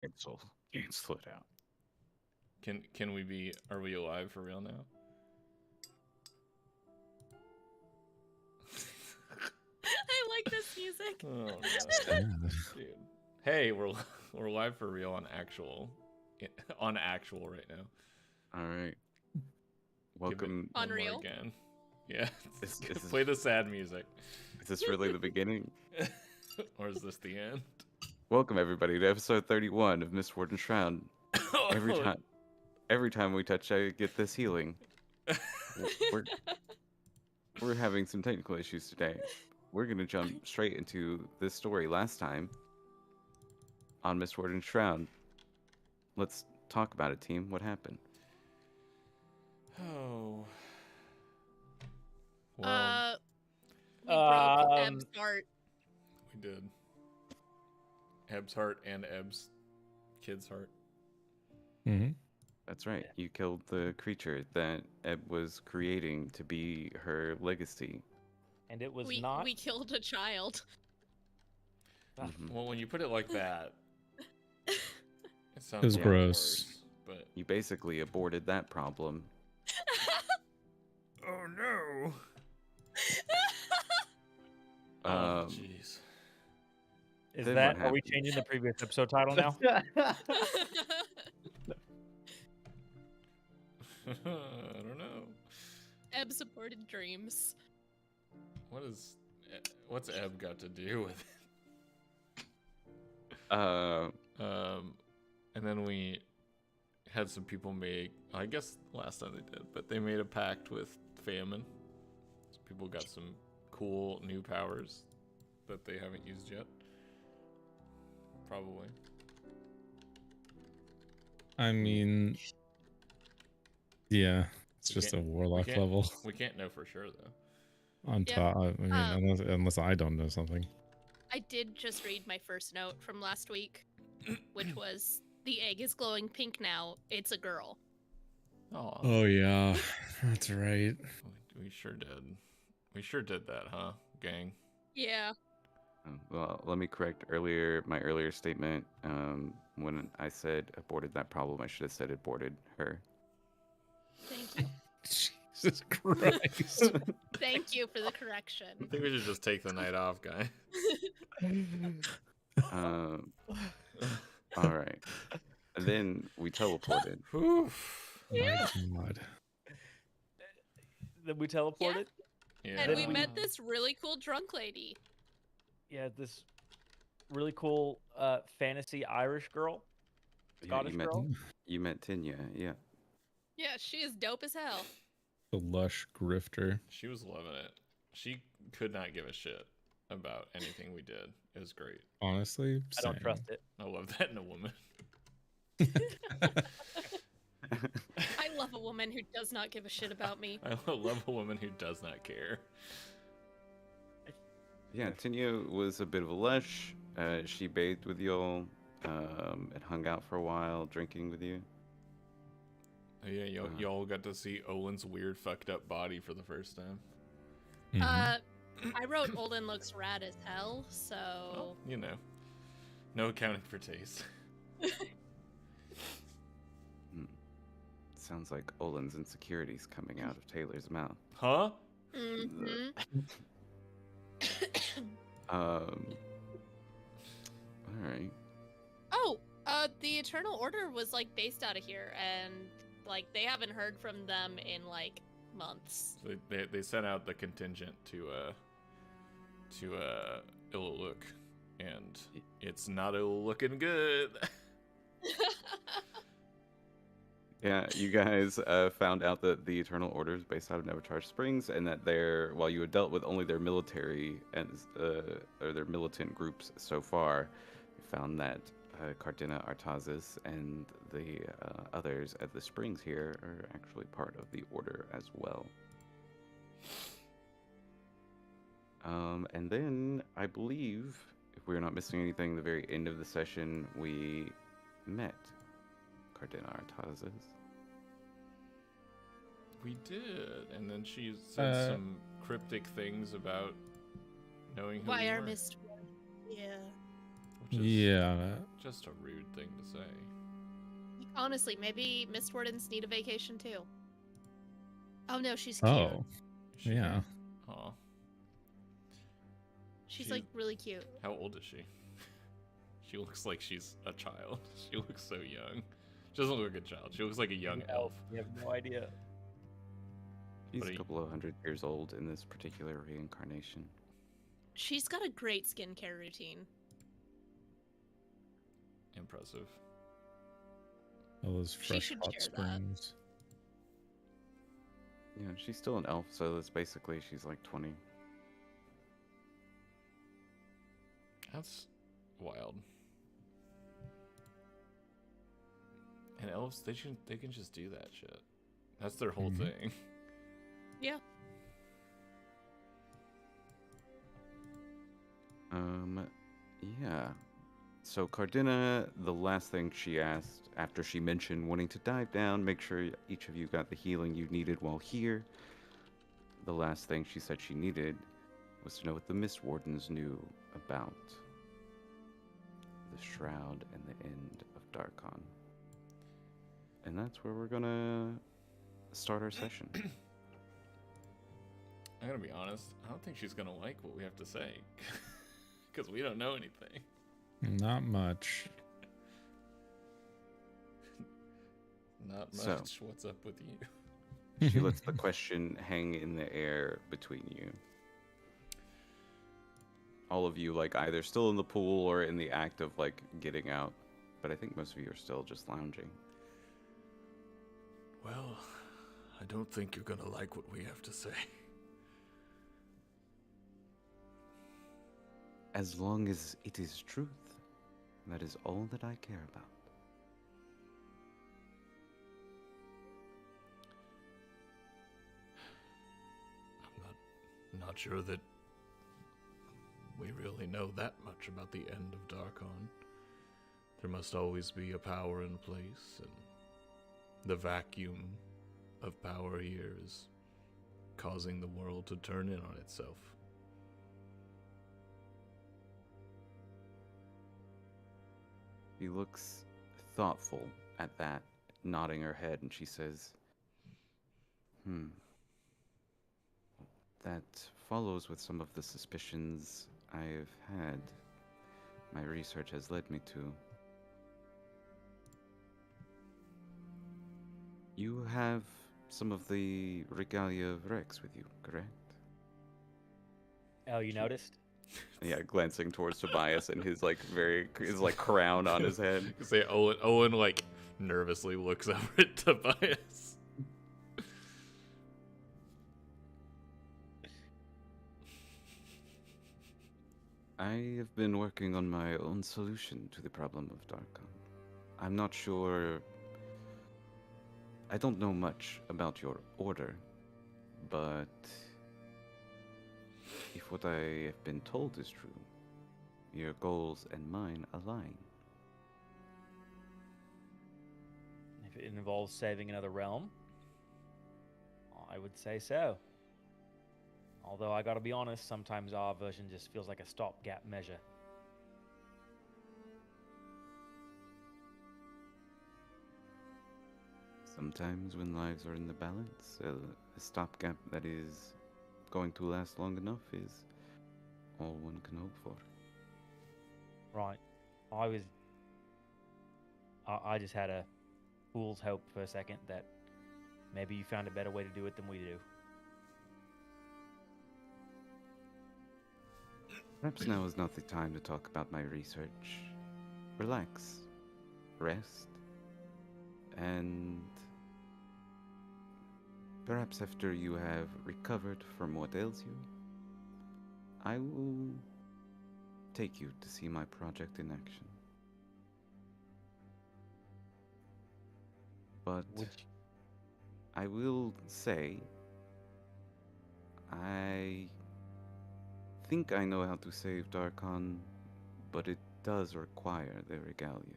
Cancel it out. Can we be? Are we alive for real now? I like this music. Oh no, dude. Hey, we're live for real on actual right now. All right. Welcome. Unreal. Again. Yeah. Is Play the sad music. Is this really the beginning? Or is this the end? Welcome everybody to episode 31 of Mistwalkers Shroud. Every time we touch, I get this healing. We're having some technical issues today. We're gonna jump straight into this story. Last time on Mistwalkers Shroud, let's talk about it, team. What happened? Oh. Well, we broke Eb's heart. We did. Eb's heart and Eb's kid's heart. Mm-hmm. That's right. You killed the creature that Eb was creating to be her legacy. And it was We killed a child. Mm-hmm. Well, when you put it like that, it sounds was gross. Worse, but You basically aborted that problem. oh no. Oh, jeez. Is Then that? what Are we happened? changing the previous episode title now? I don't know. Eb supported dreams. What's Eb got to do with it? And then we had some people make, I guess last time they did, but they made a pact with Famine. So people got some cool new powers that they haven't used yet. Probably. I mean, yeah, it's We just a can't- warlock we can't- level We can't know for sure though. on Yeah. top. I mean, unless I don't know something. I did just read my first note from last week, which was the egg is glowing pink now. It's a girl. Oh yeah, that's right. We sure did. We sure did that, huh, gang? Yeah. Well, let me correct my earlier statement. When I said aborted that problem, I should have said aborted her. Thank you. Jesus Christ. Thank you for the correction. I think we should just take the night off, guy. All right. And then we teleported. Yeah. My God. Then we teleported. Yeah. And we met this really cool drunk lady. Yeah, this really cool fantasy Irish girl, Scottish girl. You met Tinya, yeah. Yeah, she is dope as hell. The lush grifter. She was loving it. She could not give a shit about anything we did. It was great. Honestly, I don't same. trust it. I love that in a woman. I love a woman who does not give a shit about me. I love a woman who does not care. Yeah, Tinya was a bit of a lush. She bathed with y'all and hung out for a while, drinking with you. Oh, yeah, y'all got to see Olin's weird, fucked up body for the first time. Mhm. I wrote Olin looks rad as hell, so Well, you know, no accounting for taste. Sounds like Olin's insecurities coming out of Taylor's mouth. Huh? All right. Oh, the Eternal Order was like based out of here, and like they haven't heard from them in like months. So they sent out the contingent to Illuluk, and it's not looking good. Yeah, you guys found out that the Eternal Order is based out of Nevertar Springs, and that while you had dealt with only their military and or their militant groups so far, you found that Cardina Artazis and the others at the springs here are actually part of the Order as well. And then I believe, if we're not missing anything, the very end of the session we met Cardina Artazis. We did, and then she said some cryptic things about knowing who Why we our were, mist? Yeah. which is Yeah. just a rude thing to say. Honestly, maybe Miss Wardens need a vacation too. Oh no, she's cute. Oh, She, yeah. Aw. She's She- like really cute. How old is she? She looks like she's a child. She looks so young. She doesn't look like a child. She looks like a young elf. You have no idea. He's But a he- couple of 100 years old in this particular reincarnation. She's got a great skincare routine. Impressive. All those She fresh should hot share that. springs. Yeah, she's still an elf, so that's basically she's like 20. That's wild. And elves, they can just do that shit. That's their whole Mhm. thing. Yeah. Yeah. So Cardina, the last thing she asked after she mentioned wanting to dive down, make sure each of you got the healing you needed while here. The last thing she said she needed was to know what the Mist Wardens knew about the Shroud and the end of Darkon. And that's where we're gonna start our session. I'm gonna be honest. I don't think she's gonna like what we have to say, because we don't know anything. Not much. Not So- much. What's up with you? She lets the question hang in the air between you. All of you, like, either still in the pool or in the act of, like, getting out. But I think most of you are still just lounging. Well, I don't think you're gonna like what we have to say. As long as it is truth, that is all that I care about. I'm not sure that we really know that much about the end of Darkon. There must always be a power in place, and the vacuum of power here is causing the world to turn in on itself. She looks thoughtful at that, nodding her head, and she says, That follows with some of the suspicions I've had. My research has led me to. You have some of the regalia of Rex with you, correct? Oh, you noticed? Yeah, glancing towards Tobias and his his crown on his head. Say Owen like nervously looks over at Tobias. I have been working on my own solution to the problem of Darkon. I'm not sure. I don't know much about your order, but if what I have been told is true, your goals and mine align. If it involves saving another realm, I would say so. Although I gotta be honest, sometimes our version just feels like a stopgap measure. Sometimes, when lives are in the balance, a stopgap that is going to last long enough is all one can hope for. Right. I just had a fool's hope for a second that maybe you found a better way to do it than we do. Perhaps now is not the time to talk about my research. Relax, rest, and perhaps after you have recovered from what ails you, I will take you to see my project in action. But Would I will say, I think I know how to save Darkon, but it does require the regalia.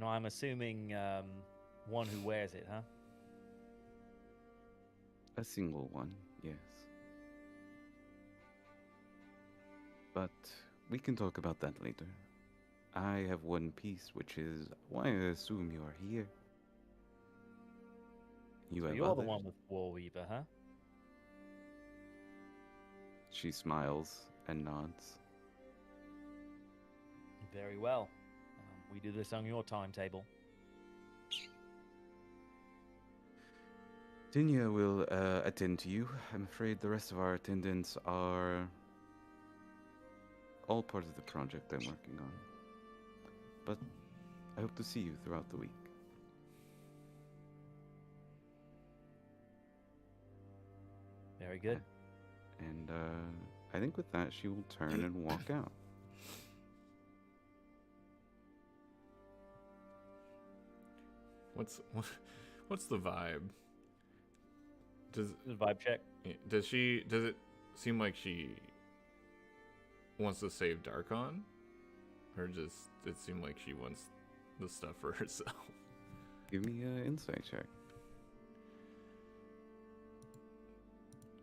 I'm assuming one who wears it, huh? A single one, yes. But we can talk about that later. I have one piece, which is why I assume you are here. You So have you're the others? one with Warweaver, huh? She smiles and nods. Very well. We do this on your timetable. Tinya will attend to you. I'm afraid the rest of our attendants are all part of the project I'm working on. But I hope to see you throughout the week. Very good. And I think with that, she will turn and walk out. What's the vibe? Does Vibe check. does it seem like she wants to save Darkon, or just it seem like she wants the stuff for herself? Give me an insight check.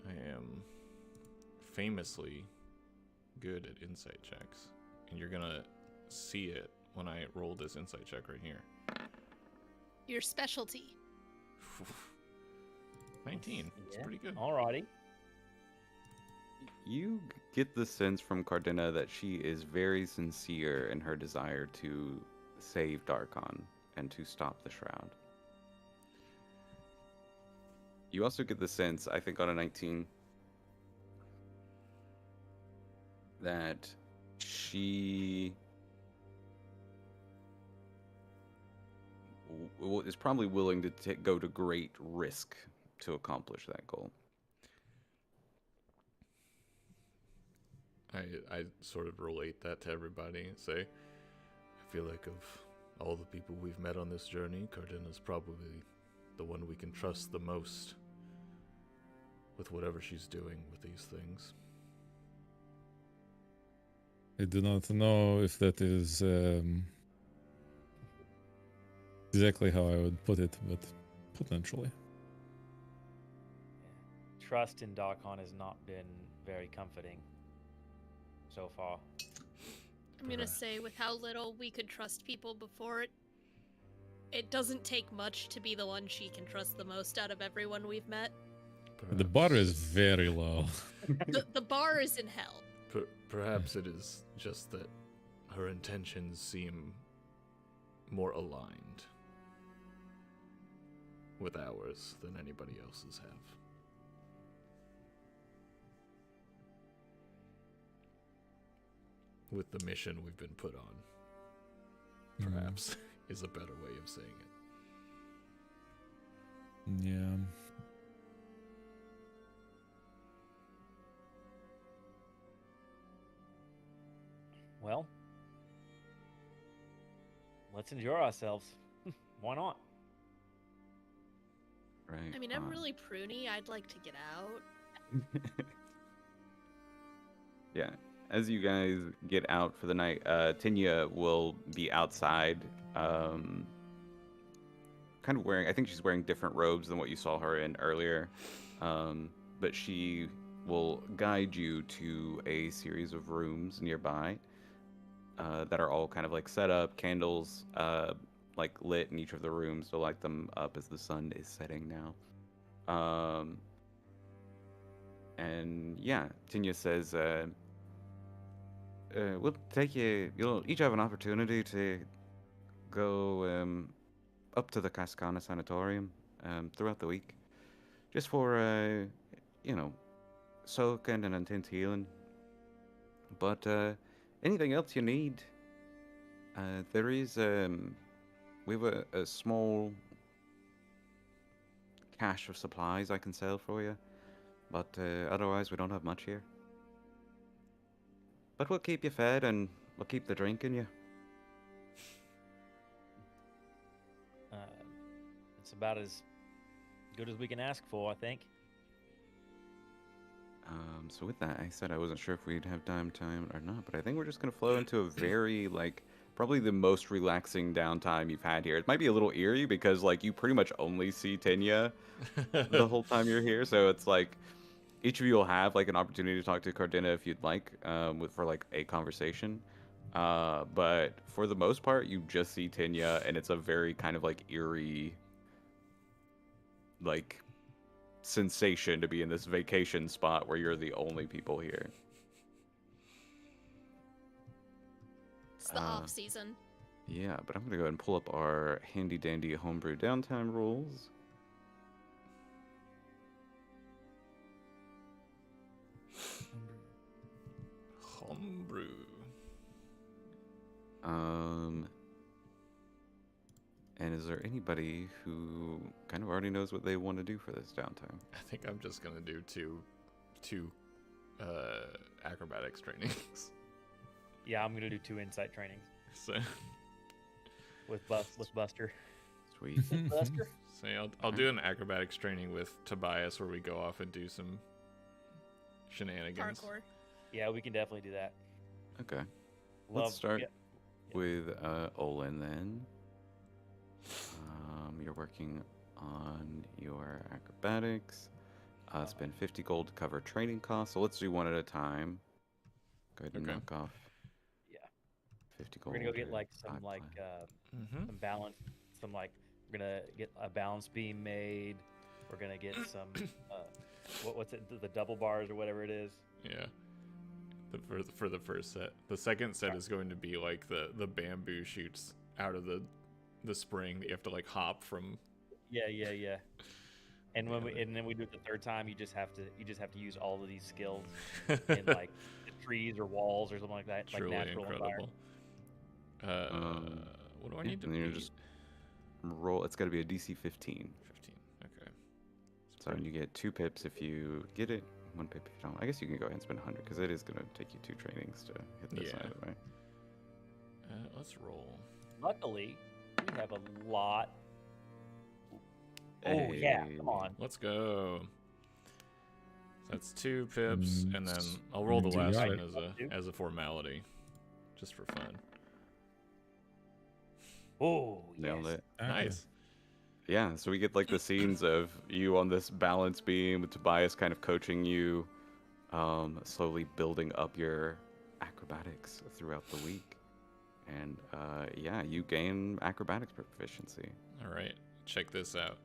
I am famously good at insight checks, and you're gonna see it when I roll this insight check right here. Your specialty. 19. It's Yeah. pretty good. Alrighty. You get the sense from Cardina that she is very sincere in her desire to save Darkon and to stop the Shroud. You also get the sense, I think on a 19, that she is probably willing to go to great risk to accomplish that goal. I sort of relate that to everybody and say, I feel like of all the people we've met on this journey, Cardina's probably the one we can trust the most with whatever she's doing with these things. I do not know if that is exactly how I would put it, but potentially. Trust in Darkon has not been very comforting so far. I'm gonna say, with how little we could trust people before, it doesn't take much to be the one she can trust the most out of everyone we've met. The bar is very low. The bar is in hell. Perhaps it is just that her intentions seem more aligned with ours than anybody else's have. With the mission we've been put on, perhaps, is a better way of saying it. Yeah. Well, let's enjoy ourselves. Why not? Right. I mean, I'm really pruny. I'd like to get out. Yeah. As you guys get out for the night, Tinya will be outside, kind of wearing, I think she's wearing different robes than what you saw her in earlier, but she will guide you to a series of rooms nearby that are all kind of like set up, candles like lit in each of the rooms to light them up as the sun is setting now. And yeah, Tinya says, we'll take you. You'll each have an opportunity to go up to the Cascana Sanatorium throughout the week, just for soaking and intense healing. But anything else you need, there is we have a small cache of supplies I can sell for you, but otherwise we don't have much here. But we'll keep you fed and we'll keep the drink in you. It's about as good as we can ask for, I think. So with that, I said I wasn't sure if we'd have time or not, but I think we're just gonna flow into a very probably the most relaxing downtime you've had here. It might be a little eerie because you pretty much only see Tinya the whole time you're here, so it's each of you will have like an opportunity to talk to Cardina if you'd like, for like a conversation. But for the most part, you just see Tinya, and it's a very kind of like eerie, like sensation to be in this vacation spot where you're the only people here. It's the off season. Yeah, but I'm gonna go ahead and pull up our handy dandy homebrew downtime rules. Homebrew. And is there anybody who kind of already knows what they want to do for this downtime? I think I'm just gonna do two acrobatics trainings. Yeah, I'm gonna do 2 insight trainings So, with Buster. Sweet. Buster. so yeah, I'll do an acrobatics training with Tobias where we go off and do some shenanigans. Parkour. Yeah, we can definitely do that. Okay. Love, Let's start yeah. with Olin then. You're working on your acrobatics. Spend 50 gold to cover training costs. So let's do one at a time. Go ahead and Okay. knock off. Yeah. 50 gold. We're gonna go get or like some 5 like Mm-hmm. some balance, some like we're gonna get a balance beam made. We're gonna get some what's it, the double bars or whatever it is. Yeah. For the first set. The second set is going to be like the bamboo shoots out of the spring that you have to like hop from. Yeah. And when Yeah, and then we do it the third time, you just have to use all of these skills in like the trees or walls or something like that, Truly like natural incredible. environment. What do I yeah, need to and then you're beat? just roll. It's got to be a DC 15. 15. Okay. So you get 2 pips if you get it, 1 pip if you don't. I guess you can go ahead and spend 100 because it is going to take you 2 trainings to hit this Yeah. side, right? Let's roll. Luckily, we have a lot. Oh yeah, come on. Let's go. So that's 2 pips, and then I'll roll the You last got one it. as a formality, just for fun. Oh, Nailed yes. it. Okay. Nice. Yeah, so we get like the scenes of you on this balance beam with Tobias kind of coaching you, slowly building up your acrobatics throughout the week. And yeah, you gain acrobatics proficiency. All right, check this out.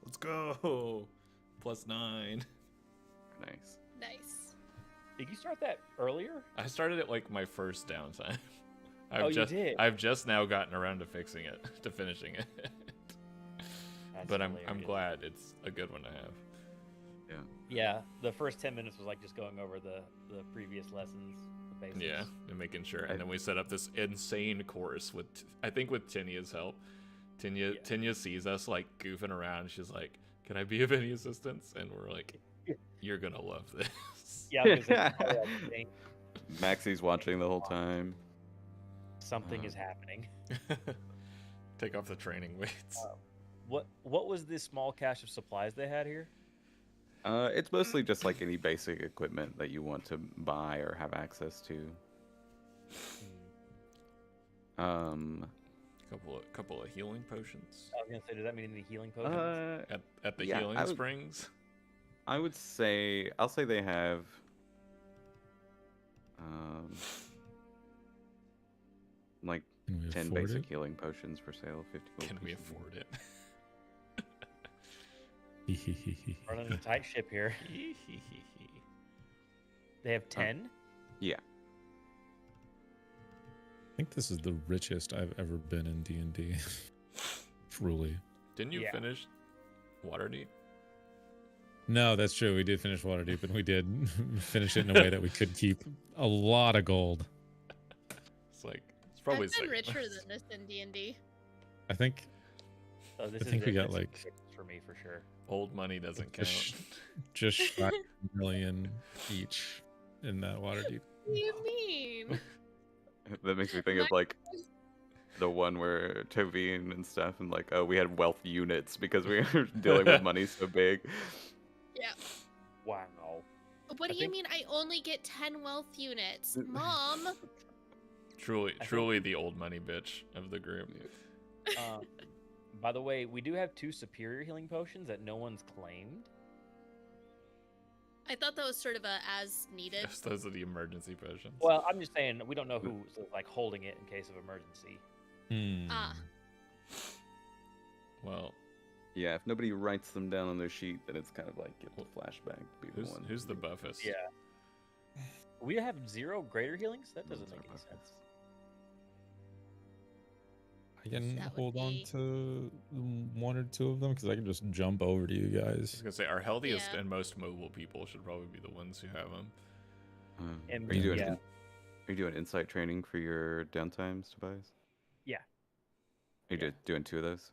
Let's go. +9. Nice. Nice. Did you start that earlier? I started it like my first downtime. You did? I've just now gotten around to fixing it, to finishing it. That's But I'm hilarious. glad it's a good one to have. Yeah. Yeah, the first 10 minutes was like just going over the previous lessons, the basics. Yeah, and making sure. And then we set up this insane course with, I think with Tinya's help. Tinya sees us like goofing around. She's like, "Can I be of any assistance?" And we're like, "You're gonna love this." Yeah, I was gonna say, probably like, dang, Maxie's watching the whole time. something is happening. Take off the training weights. What was this small cache of supplies they had here? It's mostly just like any basic equipment that you want to buy or have access to. Couple of healing potions I was gonna say, does that mean any healing potions? at the yeah, healing I would- springs. I would say, I'll say they have, like Can we 10 afford basic it? healing potions for sale, 50 gold Can we pieces. afford it? Running a tight ship here. They have 10. Yeah. I think this is the richest I've ever been in D&D. Truly. Didn't you Yeah. finish Waterdeep? No, that's true. We did finish Waterdeep, and we did finish it in a way that we could keep a lot of gold. It's like it's probably I've been six. richer than this in D&D. I think So this I think is we it. got, This is like- it for me for sure. Old money doesn't count. just shy of a million each in that Waterdeep. What do you mean? That makes me think of like the one where Tovine and stuff, and like, oh, we had wealth units because we were dealing with money so big. Yeah. Wow. What do I you think- mean I only get 10 wealth units? Mom! Truly, I truly the old money bitch of the group. Um, By the way, we do have 2 superior healing potions that no one's claimed. I thought that was sort of a as needed. Yes, those are the emergency potions. Well, I'm just saying we don't know who's like holding it in case of emergency. Ah. Well, Yeah, if nobody writes them down on their sheet, then it's kind of like give the flashback to be the one. who's the buffest? Yeah. We have 0 greater healings? That doesn't Those make are any buffets. sense. I can That would hold on be- to 1 or 2 of them because I can just jump over to you I was guys. gonna say our healthiest Yeah. and most mobile people should probably be the ones who have them. And Are you doing yeah. are you doing insight training for your downtimes, Tobias? Yeah. Are you doing 2 of those?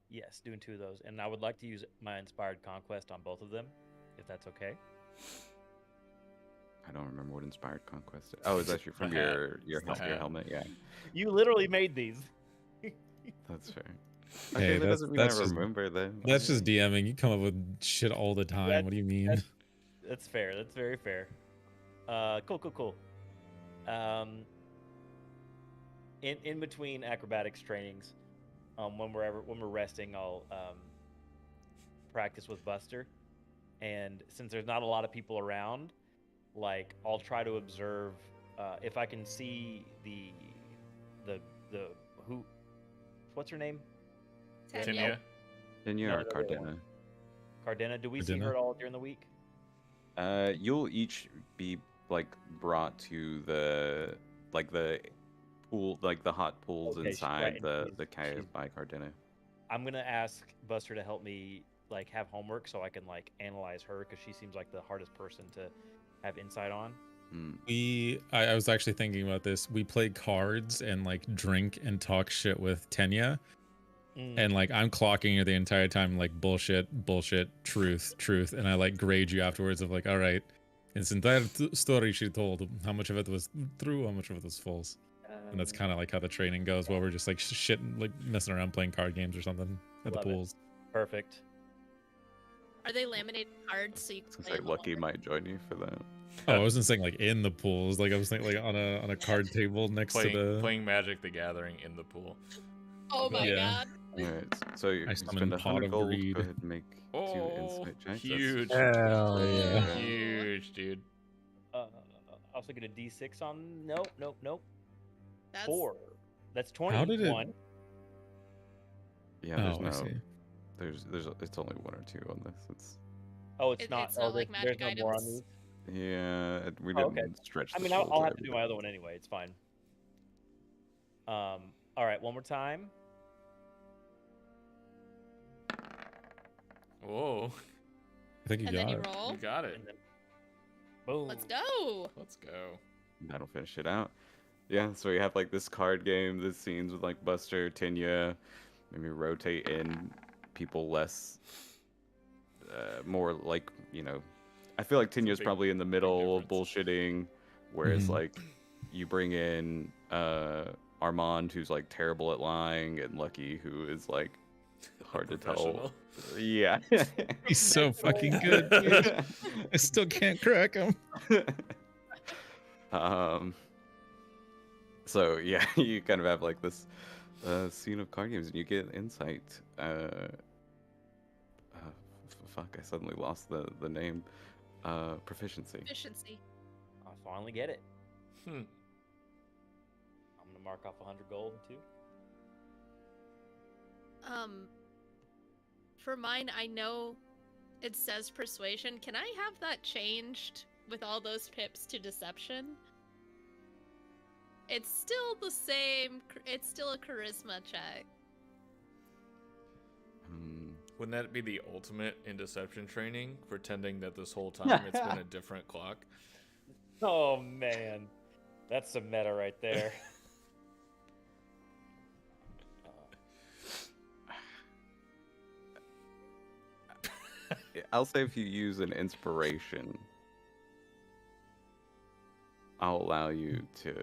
Yes, doing 2 of those. And I would like to use my Inspired Conquest on both of them, if that's okay. I don't remember what inspired conquest. Oh, is that from The hat. your It's the hat. helmet? Yeah, You literally made these. that's fair. Hey, Okay, that that's- doesn't mean that's I just- remember them. That's just DMing. You come up with shit all the time. What do you mean? That's fair. That's very fair. Cool. In between acrobatics trainings, when we're resting, I'll practice with Buster, and since there's not a lot of people around, like I'll try to observe if I can see the who, what's her name? Tinia? Tanya No, or the other one. Cardena? Cardena. Do we see Cardena? her at all during the week? You'll each be like brought to the pool, like the hot pools Okay, inside right, the she's- cave she's- by Cardena. I'm gonna ask Buster to help me like have homework so I can like analyze her because she seems like the hardest person to have insight on. I was actually thinking about this. We play cards and like drink and talk shit with Tenya. And like I'm clocking her the entire time, like bullshit, truth, and I like grade you afterwards of like, all right, this entire story she told, how much of it was true, how much of it was false, and that's kind of like how the training goes, while we're just like shit, like messing around playing card games or something at the Love it. pools. Perfect. Are they laminated cards so you can Since play like them Lucky all? might join you for that. Oh, I wasn't saying like in the pools, like I was thinking like on a card table next to the. Playing Magic the Gathering in the pool. Oh my Yeah. god. Alright, so you I spend summon 100 Pot of gold. Greed. Go ahead and make 2 insight checks. Huge. Hell yeah. Huge, dude. I also get a D6 on. Nope. That's 4. That's 20. How did it- Yeah, there's Oh, I no. see. There's it's only 1 or 2 on this. It's Oh, it's It's not. not Oh, like there's magic no more on items. these. yeah, we Oh, didn't okay. stretch. I the mean, soul I'll have to do everything. my other one anyway. It's fine. All right, one more time. Whoa. I think you and got then you it. roll. You got it. And then, boom. Let's go. Let's go. That'll finish it out. Yeah, so we have like this card game, this scenes with like Buster, Tinya, maybe rotate in people less, more like, I feel like Tinya's big- probably in the big middle of difference. bullshitting, whereas Mhm. like you bring in Armand, who's like terrible at lying, and Lucky, who is like hard to tell. Professional. Yeah. He's so fucking good, dude. I still can't crack him. So yeah, you kind of have like this scene of card games, and you get insight. Fuck, I suddenly lost the name. Proficiency. Efficiency. I finally get it. Hmm. I'm gonna mark off 100 gold too. For mine, I know it says persuasion. Can I have that changed with all those pips to deception? It's still the same. It's still a charisma check. Wouldn't that be the ultimate in deception training? Pretending that this whole time it's been a different clock. Oh man, that's some meta right there. I'll say if you use an inspiration, I'll allow you to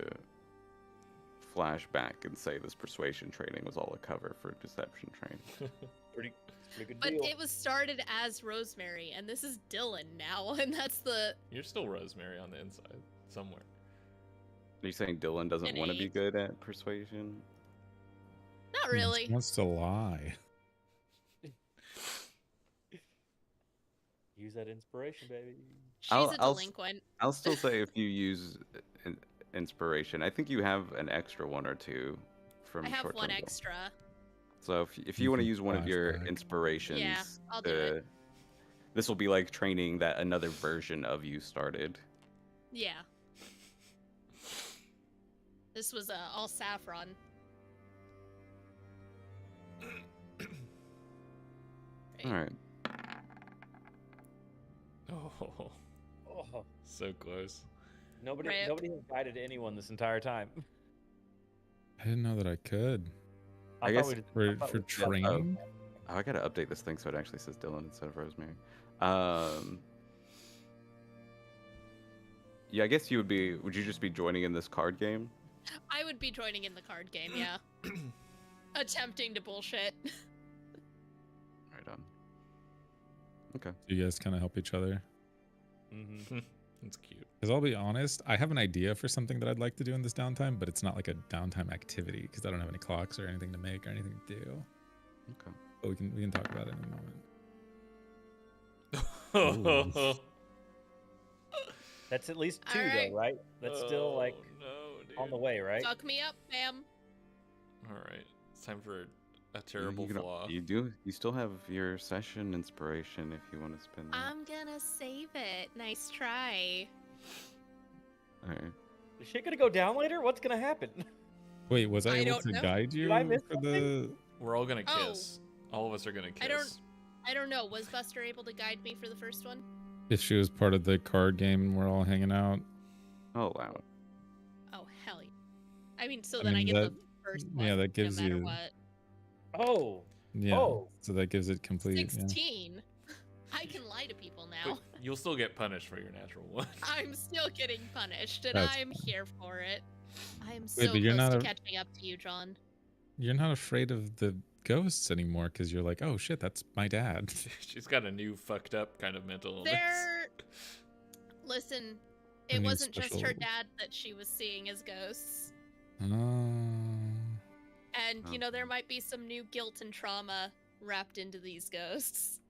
flash back and say this persuasion training was all a cover for deception training. Pretty good But deal. it was started as Rosemary, and this is Dylan now, and that's the. You're still Rosemary on the inside somewhere. Are you saying Dylan doesn't An want to be 8. good at persuasion? Not He really. wants to lie. Use that inspiration, baby. She's I'll- a I'll s- delinquent. I'll still say if you use inspiration, I think you have an extra one or two from I have short-term one goal. extra. So if You you want to can use one of your flashback. inspirations, Yeah, I'll do it. this will be like training that another version of you started. Yeah. This was all saffron. All right. Oh, Oh, so close. nobody Rip. has guided anyone this entire time. I didn't know that I could. I thought guess For training. Oh, I gotta update this thing so it actually says Dylan instead of Rosemary. Yeah, I guess you would be. Would you just be joining in this card game? I would be joining in the card game, yeah. Attempting to bullshit. Right on. Okay. Do you guys kind of help each other? Mm-hmm. That's cute. Because I'll be honest, I have an idea for something that I'd like to do in this downtime, but it's not like a downtime activity because I don't have any clocks or anything to make or anything to do. Okay. But we can talk about it in a moment. Ooh. That's at least two, Alright. though, right? That's still like no, dude. on the way, right? Fuck me up, ma'am. All right, it's time for a terrible you flaw. You still have your session inspiration if you want to spend that. I'm gonna save it. Nice try. All right. Is shit gonna go down later? What's gonna happen? Wait, was I I able don't to know. guide you Did I miss for the? We're all gonna Oh. kiss. All of us are gonna kiss. I don't know. Was Buster able to guide me for the first one? If she was part of the card game and we're all hanging out. Oh wow. Oh hell yeah. I mean, so I then I mean, get that- the first one. yeah, that gives no matter you- what. Oh, Yeah. Oh. So that gives it complete. Yeah. 16. I can lie to people now. But you'll still get punished for your natural one. I'm still getting punished, and That's I'm fine. here for it. I am Wait, so but you're close not to a- catching up to you, John. You're not afraid of the ghosts anymore because you're like, oh shit, that's my dad. She's got a new fucked up kind of mental illness. There. Listen, A it new wasn't just her special- dad that she was seeing as ghosts. And, Oh. you know, there might be some new guilt and trauma wrapped into these ghosts.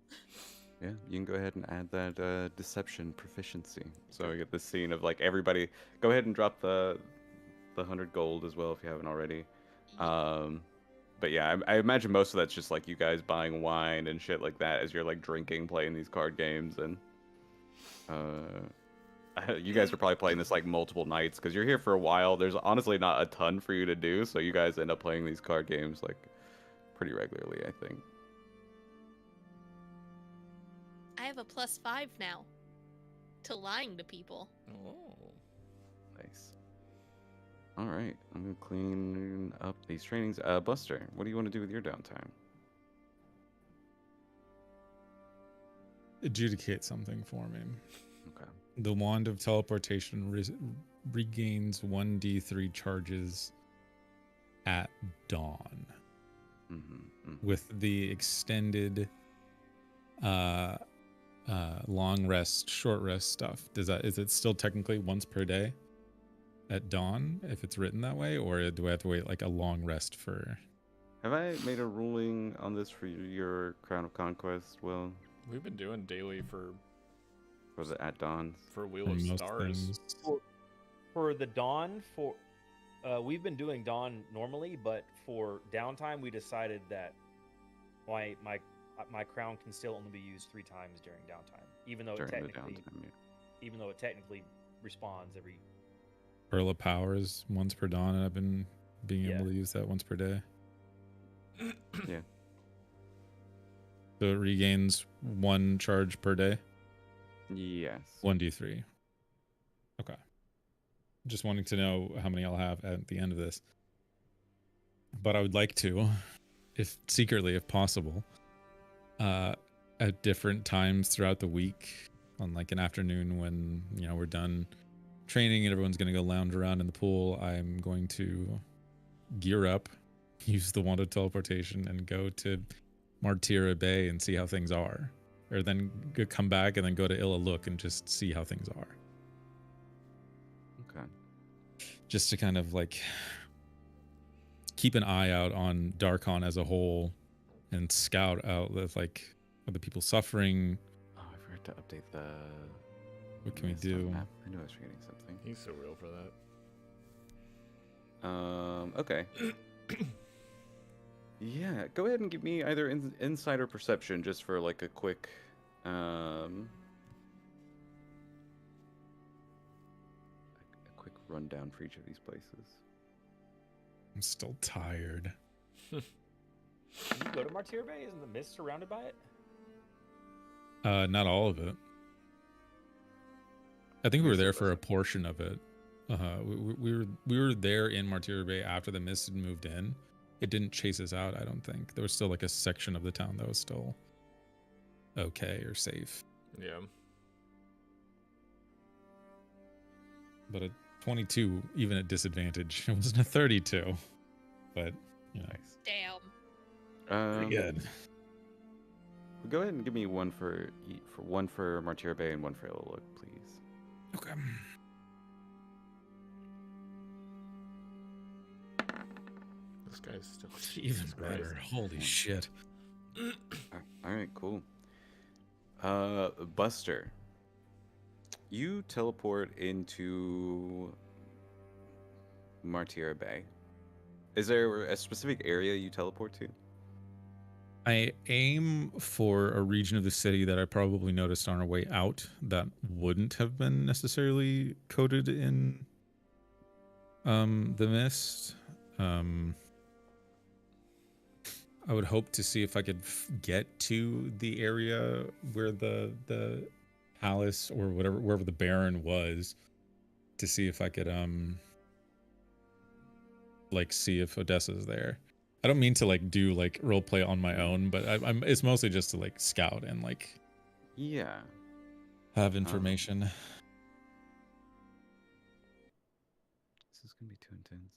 Yeah, you can go ahead and add that deception proficiency. So I get this scene of like everybody. Go ahead and drop the 100 gold as well if you haven't already. But yeah, I imagine most of that's just like you guys buying wine and shit like that as you're like drinking, playing these card games, and you guys are probably playing this like multiple nights because you're here for a while. There's honestly not a ton for you to do, so you guys end up playing these card games like pretty regularly, I think. I have a +5 now to lying to people. Oh. Nice. All right, I'm gonna clean up these trainings. Buster, what do you want to do with your downtime? Adjudicate something for me. Okay. The wand of teleportation regains 1d3 charges at dawn. With the extended long rest, short rest stuff. Is it still technically once per day at dawn if it's written that way, or do I have to wait like a long rest for? Have I made a ruling on this for your Crown of Conquest? Well, We've been doing daily for was it at dawn? Wheel for of most Stars. things? for the dawn, we've been doing dawn normally, but for downtime, we decided that my crown can still only be used 3 times during downtime, even though During it the technically downtime, responds every. Pearl of Powers once per dawn, and I've been being Yeah. able to use that once per day. Yeah. So it regains 1 charge per day. Yes. 1d3. Okay. Just wanting to know how many I'll have at the end of this. But I would like to, if secretly, if possible, at different times throughout the week, on like an afternoon when we're done training and everyone's gonna go lounge around in the pool, I'm going to gear up, use the wand of teleportation, and go to Martira Bay and see how things are. Or then come back and then go to Illaluk and just see how things are. Okay. Just to kind of like keep an eye out on Darkon as a whole and scout out with like other people suffering. Oh, I forgot have to update the. What can we Mist on do? map. I knew I was forgetting something. He's so real for that. Okay. Yeah, go ahead and give me either insight or perception, just for like a quick, a quick rundown for each of these places. I'm still tired. Did you go to Martyr Bay? Isn't the mist surrounded by it? Not all of it. I think we were Yes, it there for a wasn't. portion of it. We were there in Martyr Bay after the mist had moved in. It didn't chase us out, I don't think. There was still like a section of the town that was still okay or safe. Yeah. But a 22, even at disadvantage, it wasn't a 32. But, you know, Nice. Damn. pretty good. Go ahead and give me one for one for Martyr Bay and one for Illilook, please. Okay. This guy's still Even Jesus Christ. better. Holy shit. All right, cool. Buster, you teleport into Martyr Bay. Is there a specific area you teleport to? I aim for a region of the city that I probably noticed on our way out that wouldn't have been necessarily coated in the mist. I would hope to see if I could get to the area where the palace or whatever, wherever the Baron was, to see if I could like see if Odessa's there. I don't mean to like do like role play on my own, but I'm it's mostly just to like scout and like Yeah. have information. This is gonna be too intense.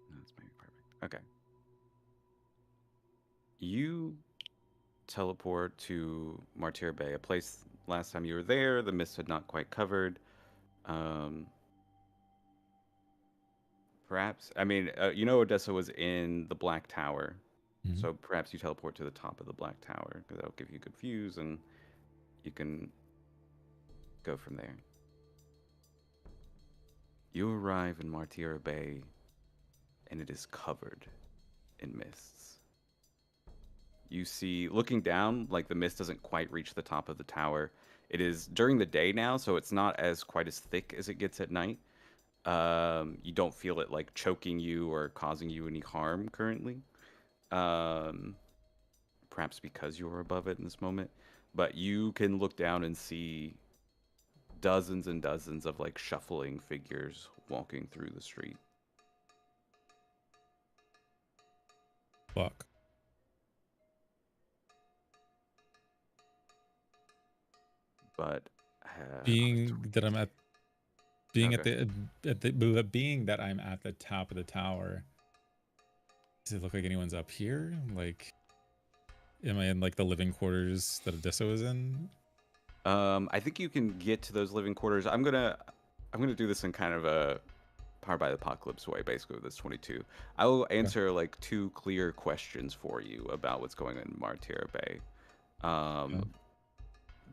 No, it's maybe perfect. Okay. You teleport to Martyr Bay, a place last time you were there, the mist had not quite covered. Perhaps, I mean, you know Odessa was in the Black Tower, Mhm. so perhaps you teleport to the top of the Black Tower, because that'll give you good views, and you can go from there. You arrive in Martyr Bay, and it is covered in mists. You see, looking down, like the mist doesn't quite reach the top of the tower. It is during the day now, so it's not as quite as thick as it gets at night. You don't feel it like choking you or causing you any harm currently. Perhaps because you're above it in this moment. But you can look down and see dozens and dozens of like shuffling figures walking through the street. Fuck. But Being that I'm at being Okay. being that I'm at the top of the tower, does it look like anyone's up here? Like, am I in like the living quarters that Odessa was in? I think you can get to those living quarters. I'm gonna do this in kind of a Powered by the Apocalypse way, basically with this 22. I will answer like two clear questions for you about what's going on in Martyr Bay.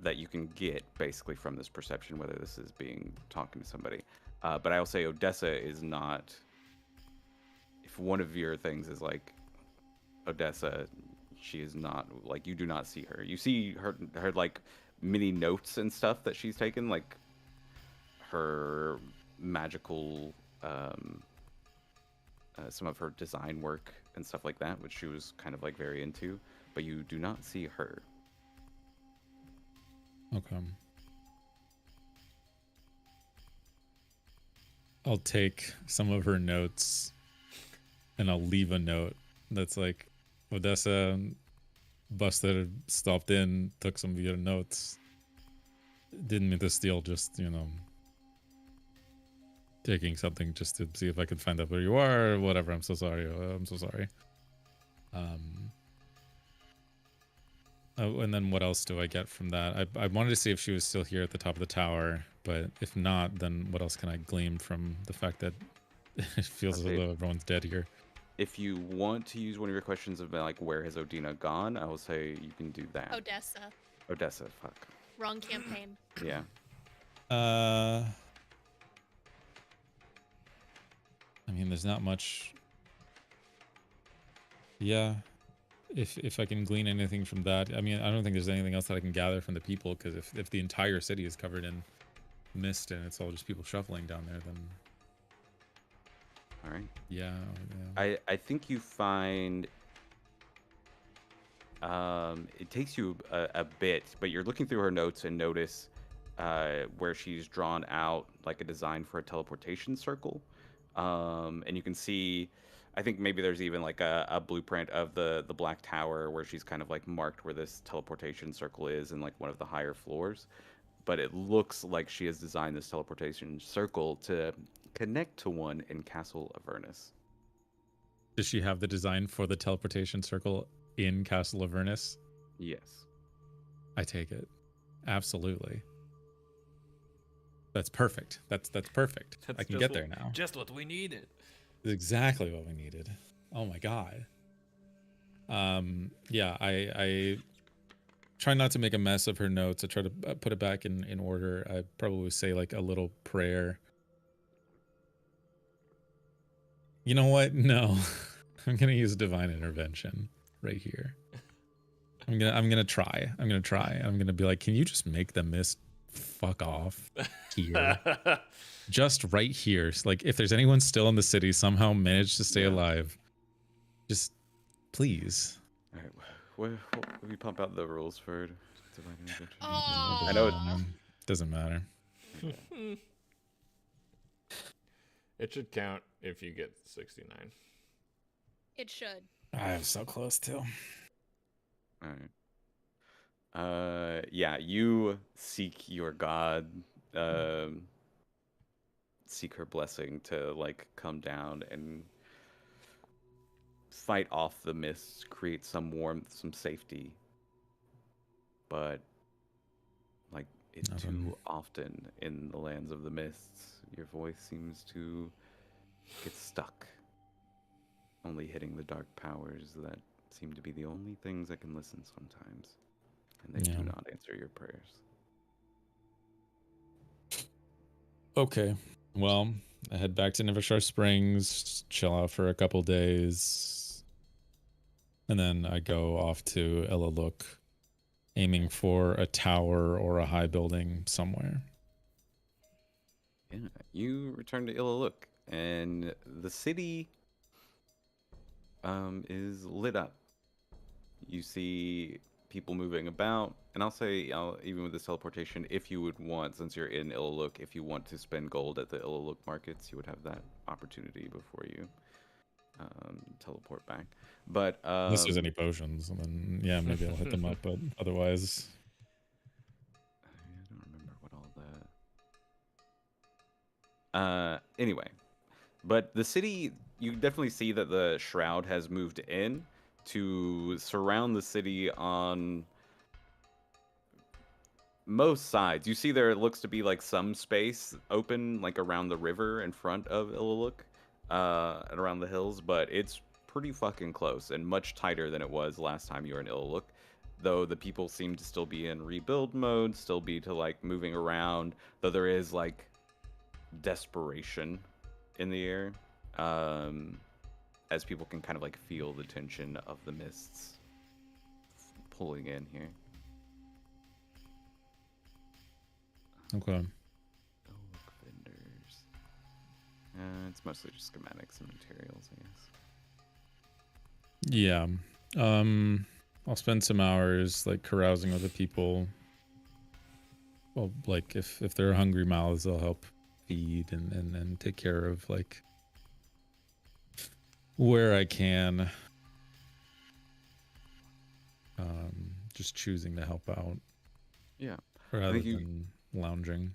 That you can get basically from this perception, whether this is being talking to somebody. But I'll say Odessa is not. If one of your things is like Odessa, she is not like you do not see her. You see her like mini notes and stuff that she's taken, like her magical, some of her design work and stuff like that, which she was kind of like very into. But you do not see her. Okay. I'll take some of her notes and I'll leave a note that's like, Odessa busted, stopped in, took some of your notes. Didn't mean to steal, just, you know, taking something just to see if I could find out where you are or whatever. I'm so sorry. I'm so sorry. Oh, and then what else do I get from that? I wanted to see if she was still here at the top of the tower, but if not, then what else can I glean from the fact that it feels as Okay. though everyone's dead here? if you want to use one of your questions of like where has Odina gone, I will say you can do that. Odessa. Odessa, fuck. Wrong campaign. Yeah. I mean, there's not much. Yeah, if I can glean anything from that, I mean, I don't think there's anything else that I can gather from the people, because if the entire city is covered in mist and it's all just people shuffling down there, then All right. yeah. I think you find it takes you a bit, but you're looking through her notes and notice where she's drawn out like a design for a teleportation circle. And you can see, I think maybe there's even like a blueprint of the Black Tower where she's kind of like marked where this teleportation circle is in like one of the higher floors. But it looks like she has designed this teleportation circle to connect to one in Castle Avernus. Does she have the design for the teleportation circle in Castle Avernus? Yes. I take it. Absolutely. That's perfect. That's perfect. That's I can just get there now. Just what we needed. That's exactly what we needed. Oh my god. Yeah, I try not to make a mess of her notes. I try to put it back in order. I probably say like a little prayer. You know what? No. I'm gonna use divine intervention right here. I'm gonna try. I'm gonna be like, can you just make the mist fuck off here? Just right here. So, like, if there's anyone still in the city, somehow manage to stay alive, just please. All right. What we pump out the rules for divine intervention? Oh. I know it doesn't matter. It should count if you get 69. It should. I'm so close to. All right. Yeah, you seek your god, seek her blessing to like come down and fight off the mists, create some warmth, some safety. But like it too often in the lands of the mists, your voice seems to get stuck, only hitting the dark powers that seem to be the only things that can listen sometimes, and they do not answer your prayers. Okay, well, I head back to Nevershar Springs, chill out for a couple days, and then I go off to Illaluk, aiming for a tower or a high building somewhere. Yeah, you return to Illaluk, and the city is lit up. You see people moving about, and I'll say, even with this teleportation, if you would want, since you're in Illaluk, if you want to spend gold at the Illaluk markets, you would have that opportunity before you teleport back. But unless there's any potions, and then yeah, maybe I'll hit them up. But otherwise, I don't remember what all that. Anyway, but the city, you definitely see that the Shroud has moved in to surround the city on most sides. You see there looks to be like some space open like around the river in front of Illaluk, and around the hills, but it's pretty fucking close and much tighter than it was last time you were in Illaluk. Though the people seem to still be in rebuild mode, still be to like moving around, though there is like desperation in the air. As people can kind of like feel the tension of the mists pulling in here. okay. Oh, look, vendors. It's mostly just schematics and materials, I guess. Yeah. I'll spend some hours like carousing with the people. Well, like if there are hungry mouths, I'll help feed and take care of like where I can. Just choosing to help out. Yeah. Rather than lounging.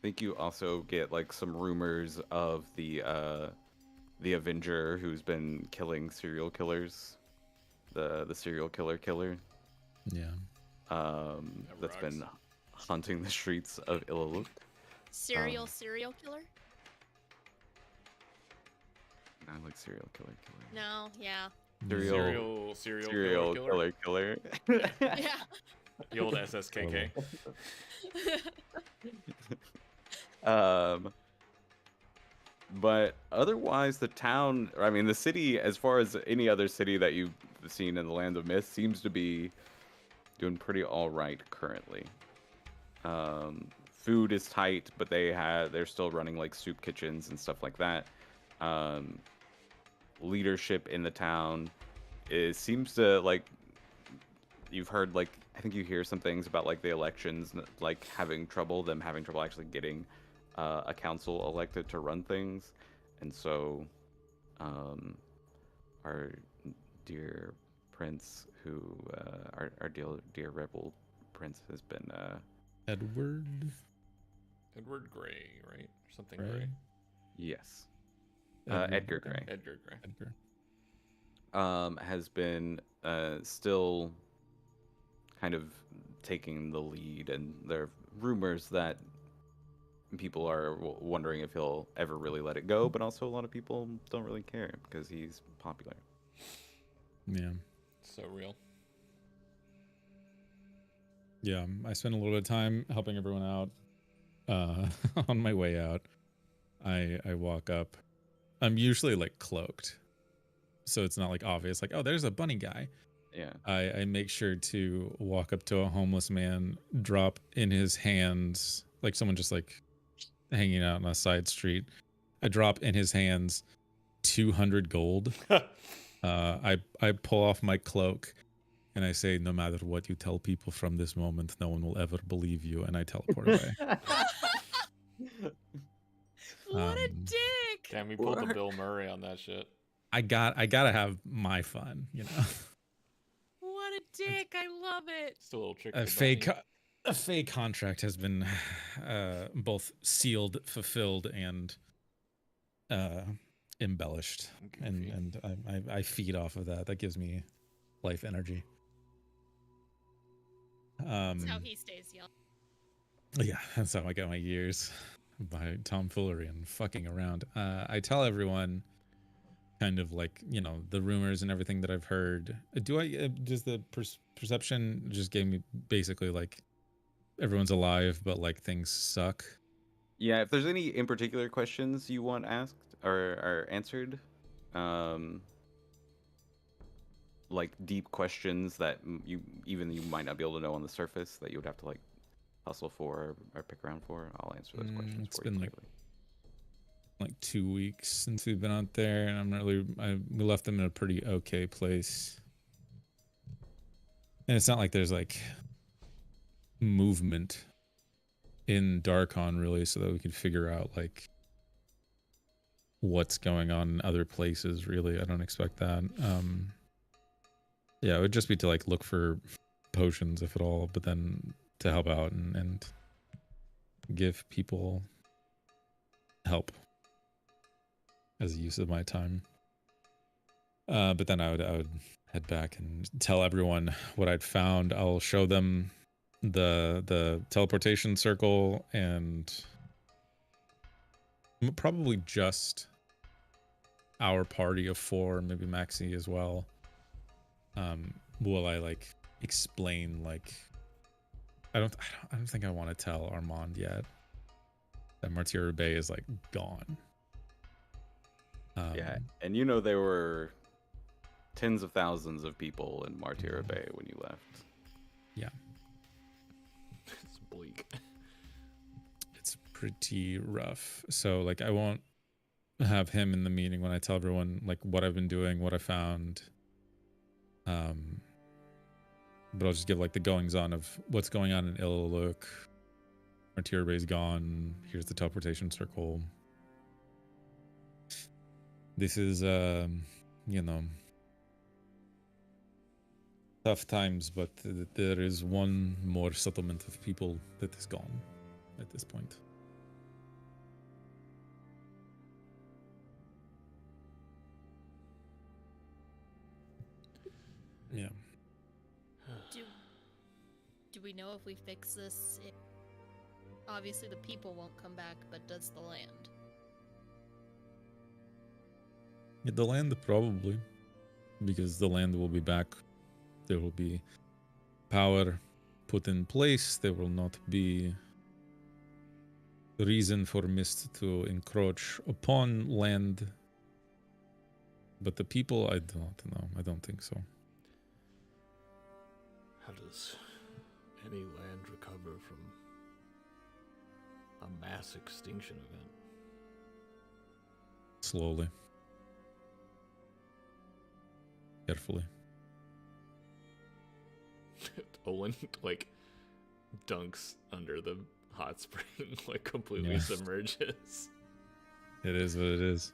I think you also get like some rumors of the Avenger who's been killing serial killers. The serial killer. Yeah. That's been hunting the streets of Illaluk. Serial killer? I like serial killer. No, yeah. Serial Killer. Yeah. The old SSKK. But otherwise, the town, I mean, the city, as far as any other city that you've seen in the Land of Mist, seems to be doing pretty all right currently. Food is tight, but they're still running like soup kitchens and stuff like that. Leadership in the town seems to like, you've heard like, I think you hear some things about like the elections, like having trouble actually getting a council elected to run things. And so our dear prince, who our dear rebel prince has been Edward Gray, right? Or something Gray? Gray. Yes. Edward Edgar Gray. Edgar Gray. Has been still kind of taking the lead, and there are rumors that people are wondering if he'll ever really let it go, but also a lot of people don't really care because he's popular. Yeah. So real. Yeah, I spent a little bit of time helping everyone out. On my way out, I walk up. I'm usually like cloaked, so it's not like obvious, like, oh, there's a bunny guy. Yeah. I make sure to walk up to a homeless man, drop in his hands, like someone just like hanging out on a side street. I drop in his hands 200 gold. I pull off my cloak and I say, no matter what you tell people from this moment, no one will ever believe you. And I teleport away. What a dick! Damn, we pulled the Bill Murray on that shit. I gotta have my fun, you know. What a dick! I love it. Still a little trick. A fake contract has been both sealed, fulfilled, and embellished, and I feed off of that. That gives me life energy. That's how he stays young. Yeah, that's how I got my years, by tomfoolery and fucking around. I tell everyone, kind of like, you know, the rumors and everything that I've heard. Does the perception just gave me basically like everyone's alive, but like things suck? Yeah, if there's any in particular questions you want asked or answered, like deep questions that you might not be able to know on the surface, that you would have to like hustle for or pick around for, I'll answer those questions. It's been like 2 weeks since we've been out there, and we left them in a pretty okay place. And it's not like there's like movement in Darkon really, so that we could figure out like what's going on in other places. Really, I don't expect that. Yeah, it would just be to like look for potions, if at all, but then to help out and give people help as a use of my time. But then I would head back and tell everyone what I'd found. I'll show them the teleportation circle, and probably just our party of 4, maybe Maxie as well. Will I like explain like I don't think I want to tell Armand yet that Martyr Bay is like gone. Yeah, and you know there were tens of thousands of people in Martyr Bay when you left. Yeah. It's bleak. It's pretty rough. So like I won't have him in the meeting when I tell everyone like what I've been doing, what I found. But I'll just give like the goings on of what's going on in Illaluk. Martyr Bay's gone. Here's the teleportation circle. This is you know, tough times, but there is one more settlement of people that is gone at this point. Yeah. Do we know if we fix this? Obviously, the people won't come back, but does the land? The land, probably. Because the land will be back. There will be power put in place. There will not be reason for Mist to encroach upon land. But the people, I don't know. I don't think so. How does any land recover from a mass extinction event? Slowly. Carefully. Olin, like, dunks under the hot spring, like, completely Yeah. submerges. It is what it is.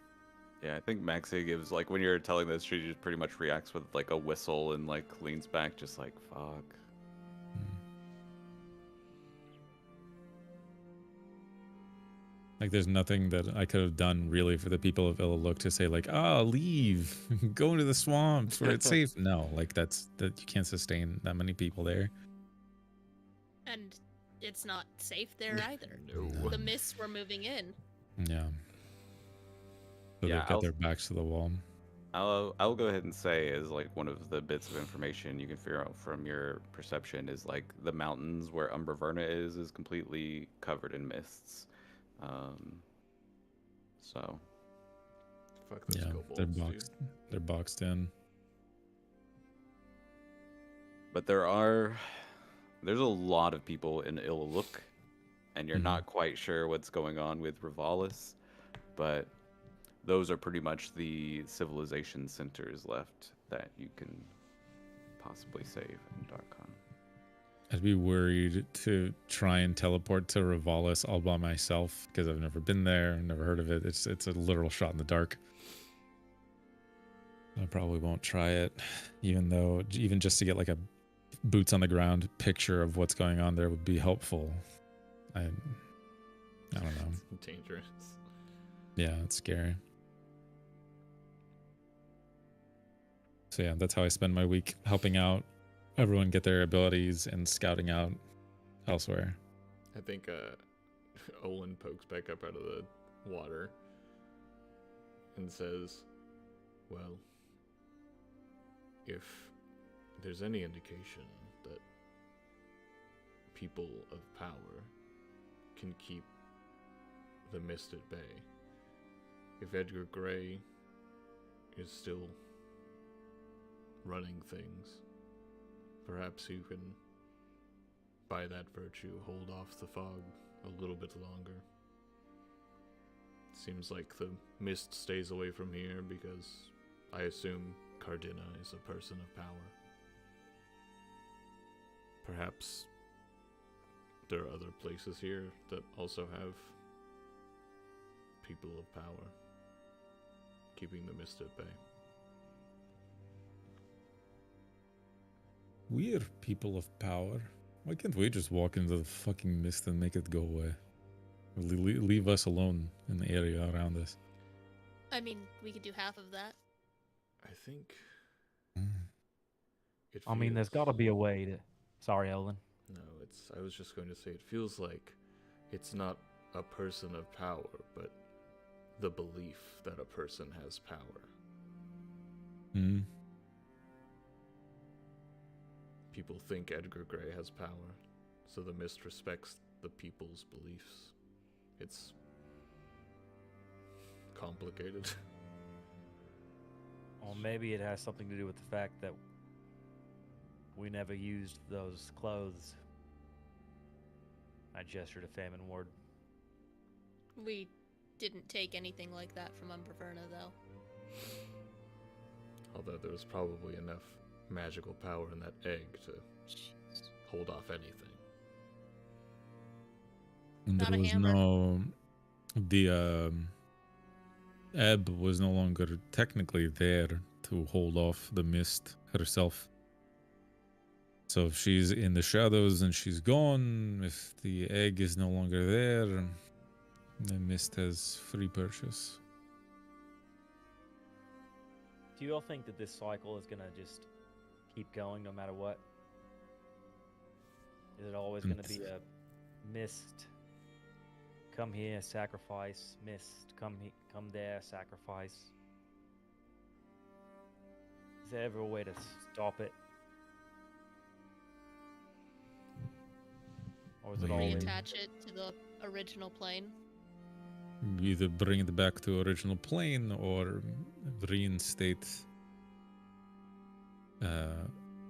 Yeah, I think Maxie gives, like, when you're telling this, she just pretty much reacts with, like, a whistle and, like, leans back, just like, fuck. Like, there's nothing that I could have done really for the people of Illaluk to say, like, leave, go into the swamps where it's safe. No, like, that you can't sustain that many people there. And it's not safe there either. No. The mists were moving in. Yeah. So Yeah, they've got their backs to the wall. I'll go ahead and say, as like one of the bits of information you can figure out from your perception, is like the mountains where Umbra Verna is completely covered in mists. So Fuck those Yeah, kobolds, they're boxed in. but there's a lot of people in Illaluk, and you're not quite sure what's going on with Rivalis, but those are pretty much the civilization centers left that you can possibly save in Darkon. I'd be worried to try and teleport to Rivalis all by myself because I've never been there, never heard of it. It's a literal shot in the dark. I probably won't try it, even just to get like a boots on the ground picture of what's going on there would be helpful. I don't know. It's dangerous. Yeah, it's scary. So yeah, that's how I spend my week, helping out everyone get their abilities and scouting out elsewhere. I think Olin pokes back up out of the water and says, well, if there's any indication that people of power can keep the mist at bay, if Edgar Gray is still running things, perhaps you can, by that virtue, hold off the fog a little bit longer. Seems like the mist stays away from here because I assume Cardina is a person of power. Perhaps there are other places here that also have people of power keeping the mist at bay. We're people of power. Why can't we just walk into the fucking mist and make it go away? Leave us alone in the area around us. I mean, we could do half of that. I think it I mean, there's got to be a way to. Sorry, Olin. No, I was just going to say, it feels like it's not a person of power, but the belief that a person has power. People think Edgar Gray has power, so the mist respects the people's beliefs. It's complicated. Or maybe it has something to do with the fact that we never used those clothes. I gestured to Famine Ward. We didn't take anything like that from Umbraverna, though. Although there was probably enough magical power in that egg to hold off anything. And Not there a was hammer. the Ebb was no longer technically there to hold off the mist herself. So if she's in the shadows and she's gone, if the egg is no longer there, the mist has free purchase. Do you all think that this cycle is going to just keep going no matter what? Is it always going to be a mist? Come here, sacrifice. Mist. Come there, sacrifice. Is there ever a way to stop it? Or is it always... Reattach it to the original plane. Either bring it back to original plane or reinstate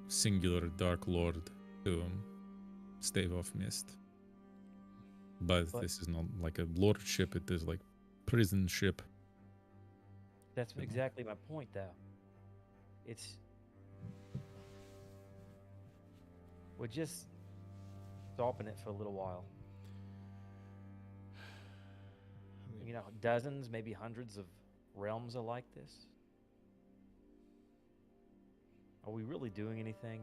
singular Dark Lord to stave off mist. But this is not like a lordship, it is like prison ship. That's exactly my point, though. We're just stopping it for a little while. You know, dozens, maybe hundreds of realms are like this. Are we really doing anything?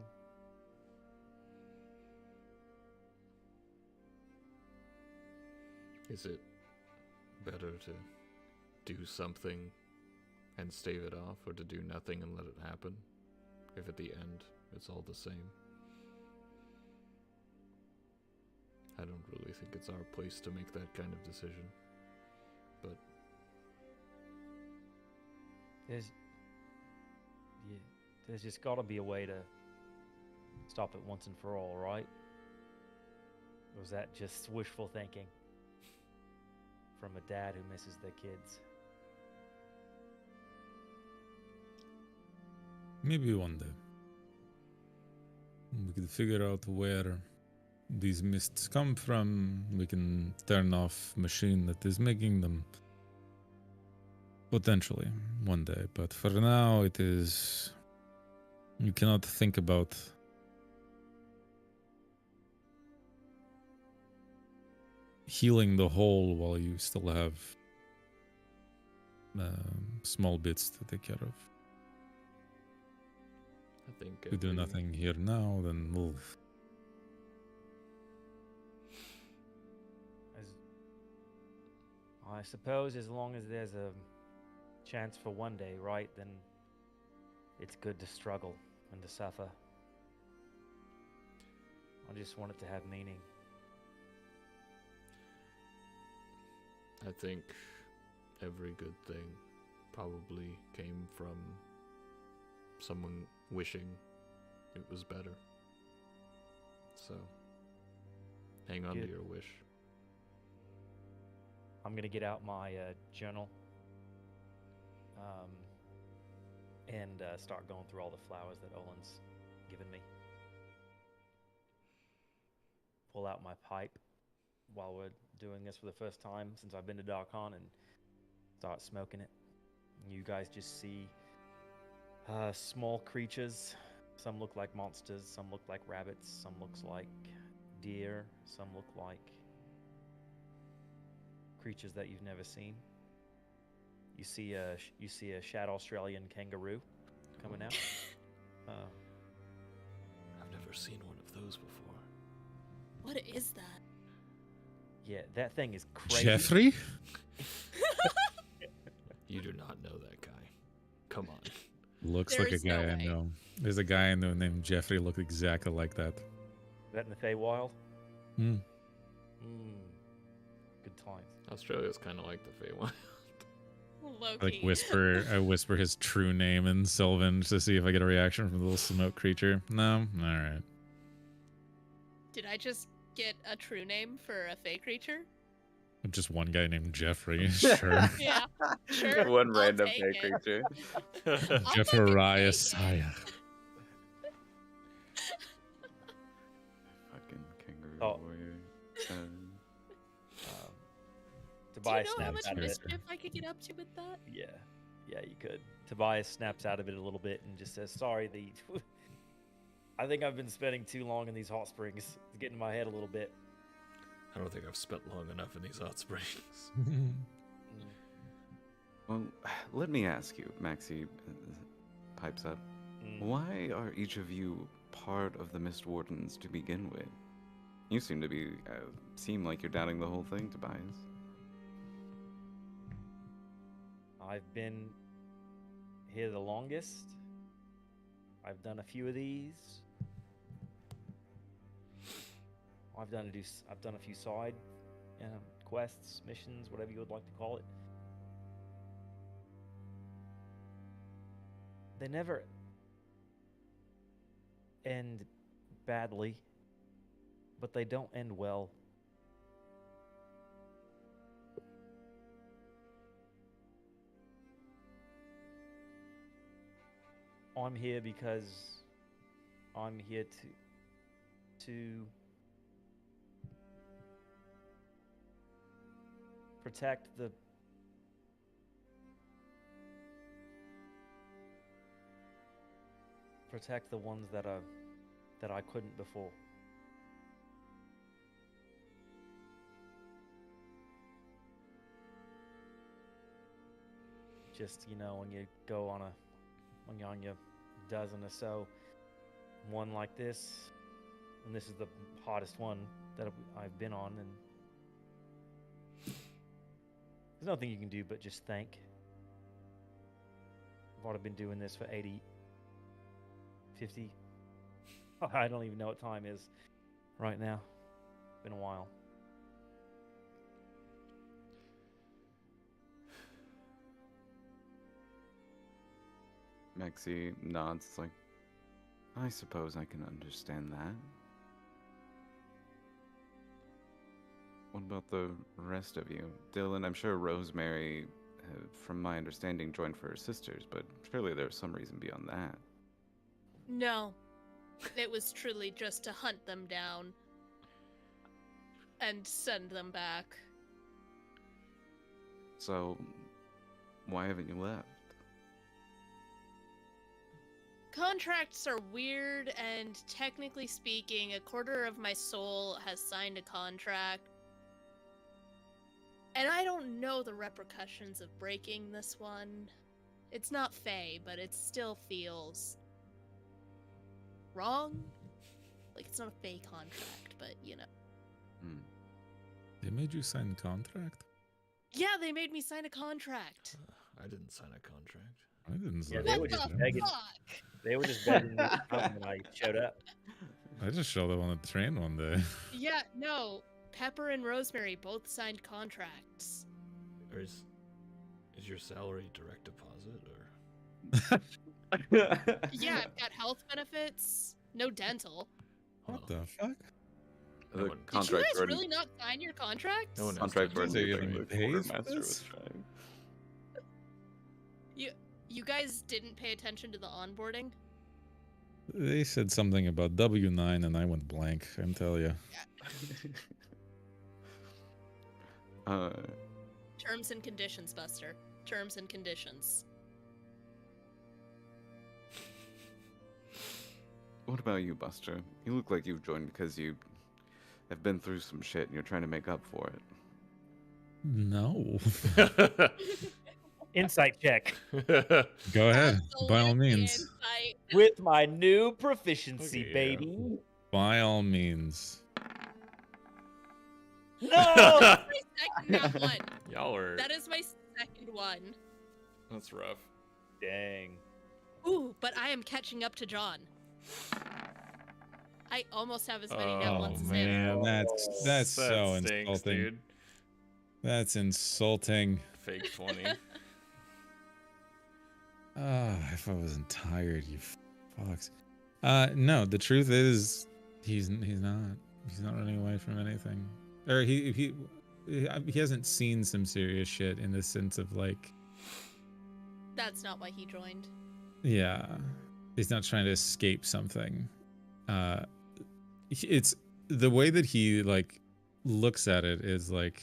Is it better to do something and stave it off, or to do nothing and let it happen, if at the end it's all the same? I don't really think it's our place to make that kind of decision. But there's just got to be a way to stop it once and for all, right? Or was that just wishful thinking from a dad who misses their kids? Maybe one day we could figure out where these mists come from. We can turn off machine that is making them. Potentially one day, but for now it is... You cannot think about healing the whole while you still have small bits to take care of. I think If we do nothing here now, then move. I suppose as long as there's a chance for one day, right, then it's good to struggle and to suffer. I just want it to have meaning. I think every good thing probably came from someone wishing it was better. So, hang on to your wish. I'm going to get out my journal and start going through all the flowers that Olin's given me. Pull out my pipe while we're doing this for the first time since I've been to Darkon and start smoking it. You guys just see small creatures. Some look like monsters, some look like rabbits, some looks like deer, some look like creatures that you've never seen. You see a Shadow Australian kangaroo coming out. I've never seen one of those before. What is that? Yeah, that thing is crazy. Jeffrey? You do not know that guy. Come on. Looks There like a is no guy I way. know. There's a guy I know named Jeffrey, looked exactly like that. Is that in the Feywild? Hmm. Good times. Australia's kind of like the Feywild. Loki. I whisper his true name in Sylvan just to see if I get a reaction from the little smoke creature. No? Alright. Did I just get a true name for a fey creature? Just one guy named Jeffrey, sure. Yeah, sure. One I'll random take fey it. creature. I'll fucking Jeffariah take Saya. Fucking kangaroo Oh. warrior. Do Tobias you know how much snaps out of it. mischief I could get up to with that? Yeah, you could. Tobias snaps out of it a little bit and just says, "Sorry, I think I've been spending too long in these hot springs. It's getting in my head a little bit." I don't think I've spent long enough in these hot springs. Well, let me ask you, Maxie pipes up. Why are each of you part of the Mist Wardens to begin with? You seem to be, seem like you're doubting the whole thing, Tobias. I've been here the longest. I've done a few of these. I've done a few side quests, missions, whatever you would like to call it. end badly, but they don't end well. I'm here because I'm here to protect the ones that I couldn't before. Just, when you go on when you're on your dozen or so, one like this, and this is the hardest one that I've been on, and there's nothing you can do but just thank. I've already been doing this for 80, 50, I don't even know what time is right now. Been a while. Maxie nods. It's like, I suppose I can understand that. What about the rest of you? Dylan, I'm sure Rosemary, from my understanding, joined for her sisters, but surely there's some reason beyond that. No. It was truly just to hunt them down and send them back. So, why haven't you left? Contracts are weird, and technically speaking, a quarter of my soul has signed a contract. And I don't know the repercussions of breaking this one. It's not Fae, but it still feels wrong. Like, it's not a Fae contract, but They made you sign a contract? Yeah, they made me sign a contract. I didn't sign a contract. I didn't Yeah, sign they it. were just What the begging. fuck? They were just begging me to come when I showed up. I just showed up on the train one day. Yeah, no. Pepper and Rosemary both signed contracts. Or is your salary direct deposit or? Yeah, I've got health benefits, no dental. What Oh, the fuck? The No one- Did you Did you contract guys already. really not sign your contracts? No one else Contract did. already They're like getting the paid for quartermaster was this? trying. You guys didn't pay attention to the onboarding? They said something about W9 and I went blank, I'm telling you. Terms and conditions, Buster. Terms and conditions. What about you, Buster? You look like you've joined because you have been through some shit and you're trying to make up for it. No. Insight check. Go ahead. By all Absolutely means. insight. With my new proficiency, Okay, yeah. baby. By all means. No! My second nat one. Y'all are. That is my second one. That's rough. Dang. Ooh, but I am catching up to John. I almost have as many nat Oh, ones as him. Man, that's That so stinks, insulting. dude. That's insulting. Fake 20. Ah, if I wasn't tired, you fucks. No, the truth is, he's not running away from anything, or he hasn't seen some serious shit in the sense of like, That's not why he joined. yeah, he's not trying to escape something. It's the way that he like looks at it is like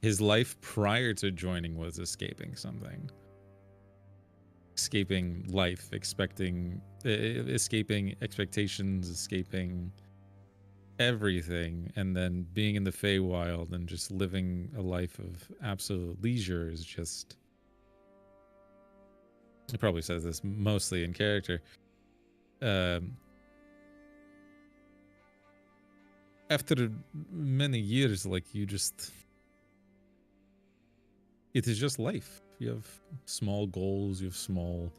his life prior to joining was escaping something. Escaping life, escaping expectations, escaping everything, and then being in the Feywild and just living a life of absolute leisure is just. He probably says this mostly in character. After many years, like you just. It is just life. You have small goals, you have small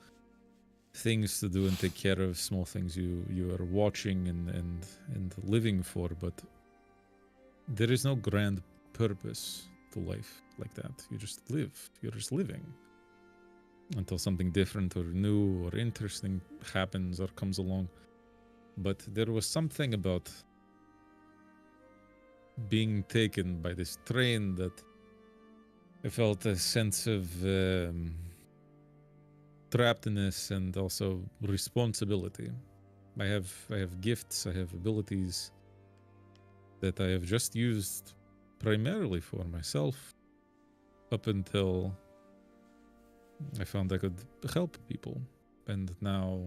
things to do and take care of, small things you are watching and living for, but there is no grand purpose to life like that. You just live. You're just living. until something different or new or interesting happens or comes along. But there was something about being taken by this train that I felt a sense of trappedness and also responsibility. I have gifts, I have abilities that I have just used primarily for myself up until I found I could help people. And now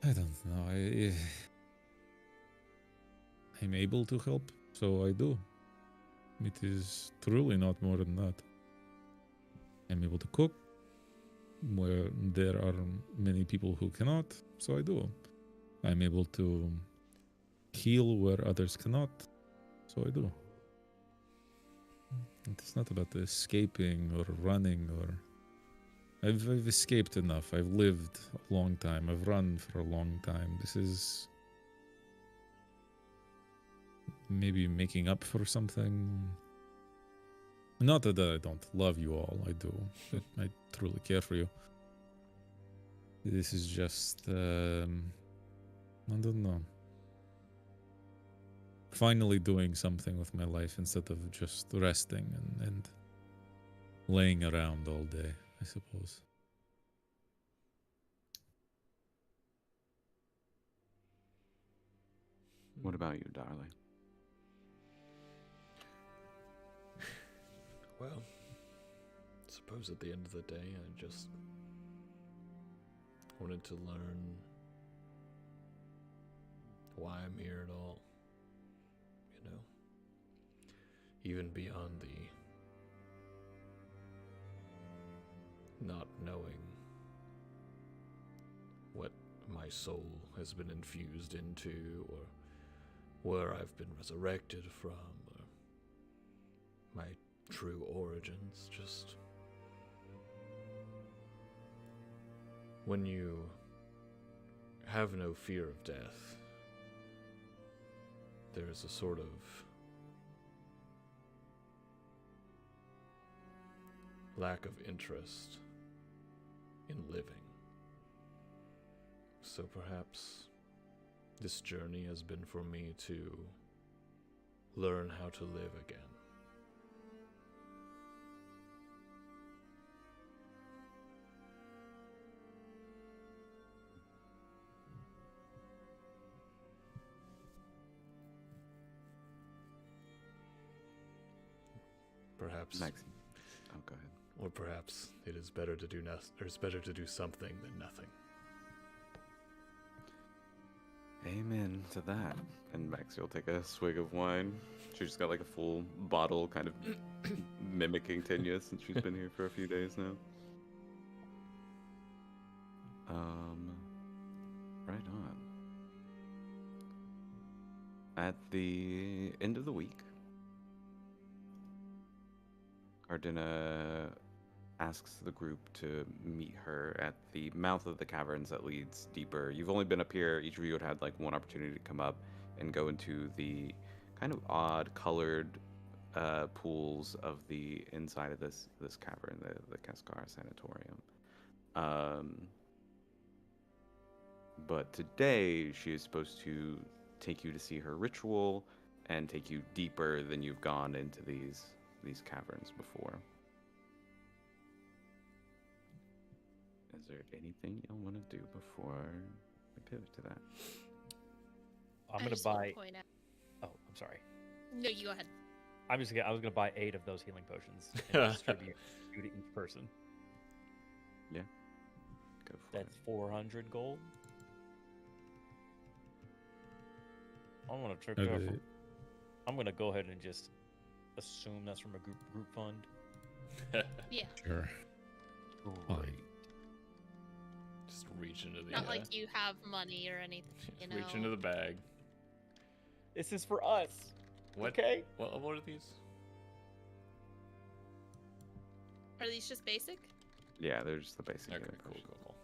I don't know. I'm able to help, so I do. It is truly not more than that. I'm able to cook where there are many people who cannot, so I do. I'm able to heal where others cannot, so I do. It's not about escaping or running or... I've escaped enough. I've lived a long time. I've run for a long time. This is maybe making up for something. Not that I don't love you all. I do. I truly care for you. This is just... I don't know. Finally doing something with my life instead of just resting and laying around all day, I suppose. What about you, darling? Well, I suppose at the end of the day, I just wanted to learn why I'm here at all. You know, even beyond the not knowing what my soul has been infused into, or where I've been resurrected from, or my true origins. Just when you have no fear of death, there is a sort of lack of interest in living. So perhaps this journey has been for me to learn how to live again. Perhaps, Oh, go ahead. or perhaps it is better to do it's better to do something than nothing. Amen to that. And Maxie will take a swig of wine. She's just got like a full bottle, kind of mimicking Tenya since she's been here for a few days now. Right on. At the end of the week, Ardina asks the group to meet her at the mouth of the caverns that leads deeper. You've only been up here. Each of you had like one opportunity to come up and go into the kind of odd colored pools of the inside of this cavern, the Cascara Sanatorium. But today she is supposed to take you to see her ritual and take you deeper than you've gone into these caverns before. Is there anything y'all want to do before we pivot to that? I'm I gonna just wanna buy. point out- Oh, I'm sorry. No, you go ahead. I was gonna buy 8 of those healing potions and distribute 2 to each person. Go for That's 400 gold. I'm gonna trip Are there. they- I'm gonna go ahead and just assume that's from a group fund. Yeah. Sure. Fine. Just reach into the Not like you have money or anything, you know. reach into the bag. This is for us. What? Okay. What are these? Are these just basic? Yeah, they're just the basic. Okay, healing cool, potions. cool, cool.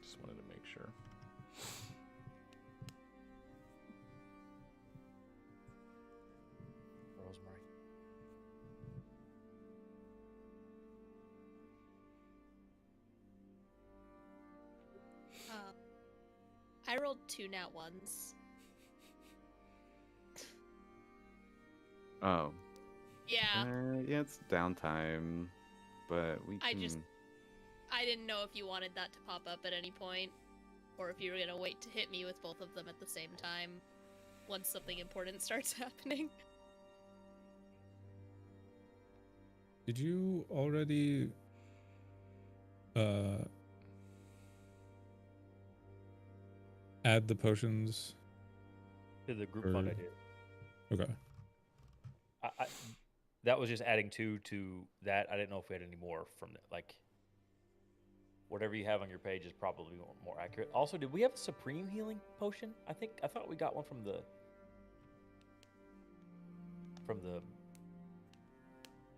Just wanted to make sure. Rosemary. I rolled 2 nat ones. Oh. Yeah. Yeah, it's downtime, but we can... I didn't know if you wanted that to pop up at any point, or if you were gonna wait to hit me with both of them at the same time once something important starts happening. Did you already add the potions? To the group Or- fund I did. Okay. I that was just adding 2 to that. I didn't know if we had any more from that. Like, whatever you have on your page is probably more accurate. Also, did we have a supreme healing potion? I thought we got one from the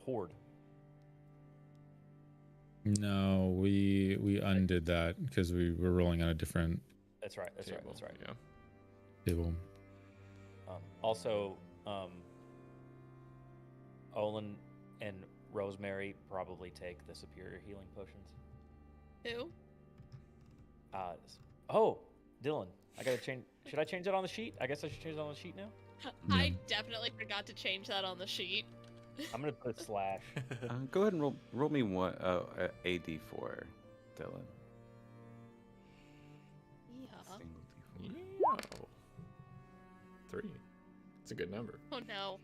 horde. No, we undid that because we were rolling on a different That's right. That's right. Table, That's right. Yeah. table. Also, Olin and Rosemary probably take the superior healing potions. Who? Oh, Dylan, I gotta change. Should I change that on the sheet? I guess I should change it on the sheet now. I definitely forgot to change that on the sheet. I'm gonna put slash. Go ahead and roll me one a d4, Dylan. Yeah. Single d4. Yeah. 3. It's a good number. Oh no.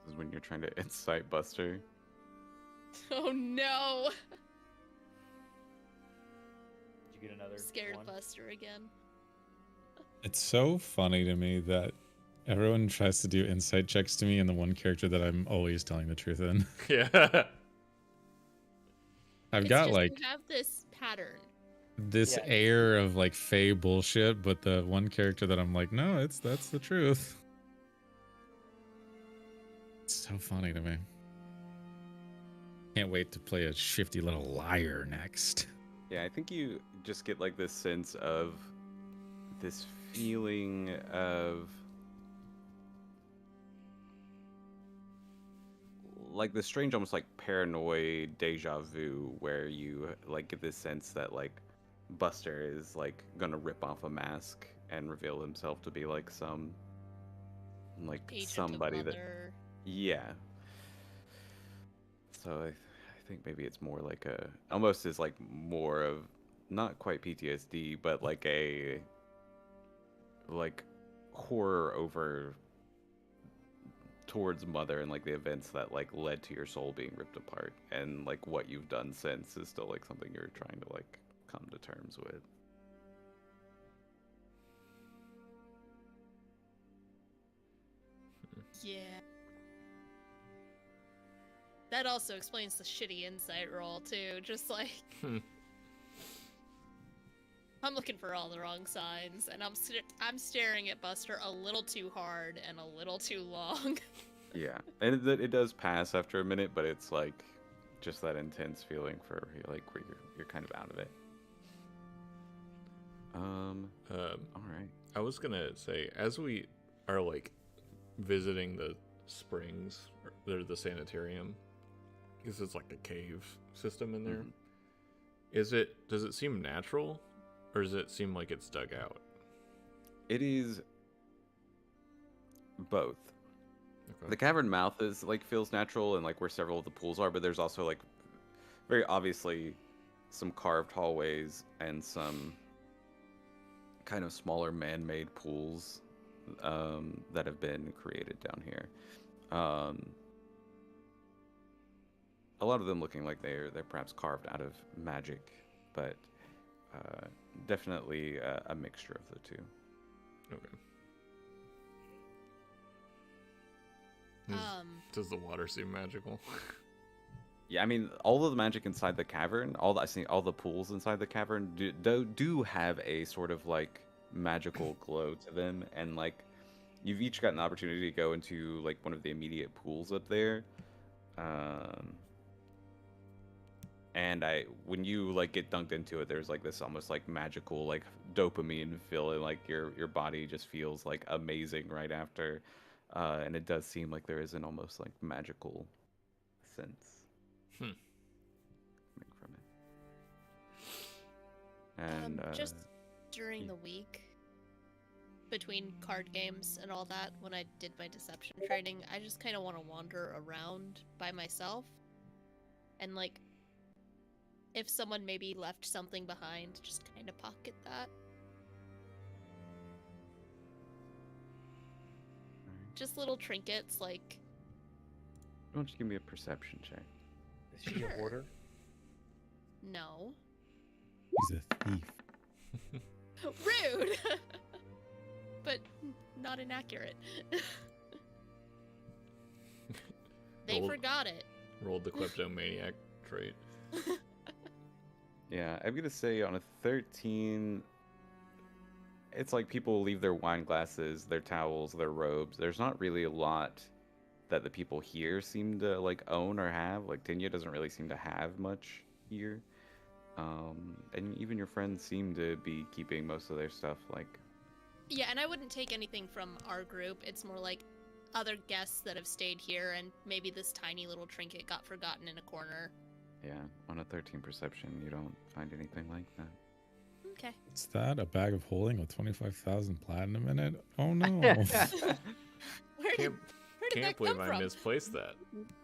This is when you're trying to incite Buster. Oh no. Did you get another Scared one? Buster again. It's so funny to me that everyone tries to do insight checks to me and the one character that I'm always telling the truth in. Yeah. I've It's got just like you have this pattern. this Yeah. air of like fey bullshit, but the one character that I'm like, no, that's the truth. It's so funny to me. Can't wait to play a shifty little liar next. Yeah, I think you just get like this sense of this feeling of like this strange almost like paranoid deja vu where you like get this sense that like Buster is like gonna rip off a mask and reveal himself to be like some like Agent somebody of that Mother. yeah. So I think maybe it's more like a almost is like more of not quite PTSD, but like a like horror over towards Mother and like the events that like led to your soul being ripped apart, and like what you've done since is still like something you're trying to like come to terms with. Yeah. That also explains the shitty insight roll too. Just like I'm looking for all the wrong signs, and I'm staring at Buster a little too hard and a little too long. Yeah, and it does pass after a minute, but it's like just that intense feeling for like where you're kind of out of it. All right. I was gonna say, as we are like visiting the springs, or the sanitarium, because it's like a cave system in there. Does it seem natural, or does it seem like it's dug out? It is both. Okay. The cavern mouth is like feels natural and like where several of the pools are, but there's also like very obviously some carved hallways and some kind of smaller man-made pools that have been created down here. A lot of them looking like they're perhaps carved out of magic, but definitely a mixture of the two. Okay. Does the water seem magical? Yeah, I mean, all of the magic inside the cavern, all the pools inside the cavern do have a sort of like magical glow to them, and like you've each got an opportunity to go into like one of the immediate pools up there. And when you like get dunked into it, there's like this almost like magical like dopamine feeling, like your body just feels like amazing right after, and it does seem like there is an almost like magical sense Hmm. coming from it. And Just during the week, between card games and all that, when I did my deception training, I just kind of want to wander around by myself, and like, if someone maybe left something behind, just kind of pocket that. Just little trinkets, like. why don't you give me a perception check? Is she a hoarder? No. He's a thief. Rude! But not inaccurate. They Rolled- forgot it. Rolled the kleptomaniac trait. Yeah, I'm gonna say on a 13, it's like people leave their wine glasses, their towels, their robes. There's not really a lot that the people here seem to like own or have. Like Tinya doesn't really seem to have much here. And even your friends seem to be keeping most of their stuff. Like, Yeah, and I wouldn't take anything from our group. It's more like other guests that have stayed here, and maybe this tiny little trinket got forgotten in a corner. yeah, on a 13 perception, you don't find anything like that. Okay. What's that? A bag of holding with 25,000 platinum in it? Oh no. Where did, Can't, where did can't that believe come I from? misplaced that.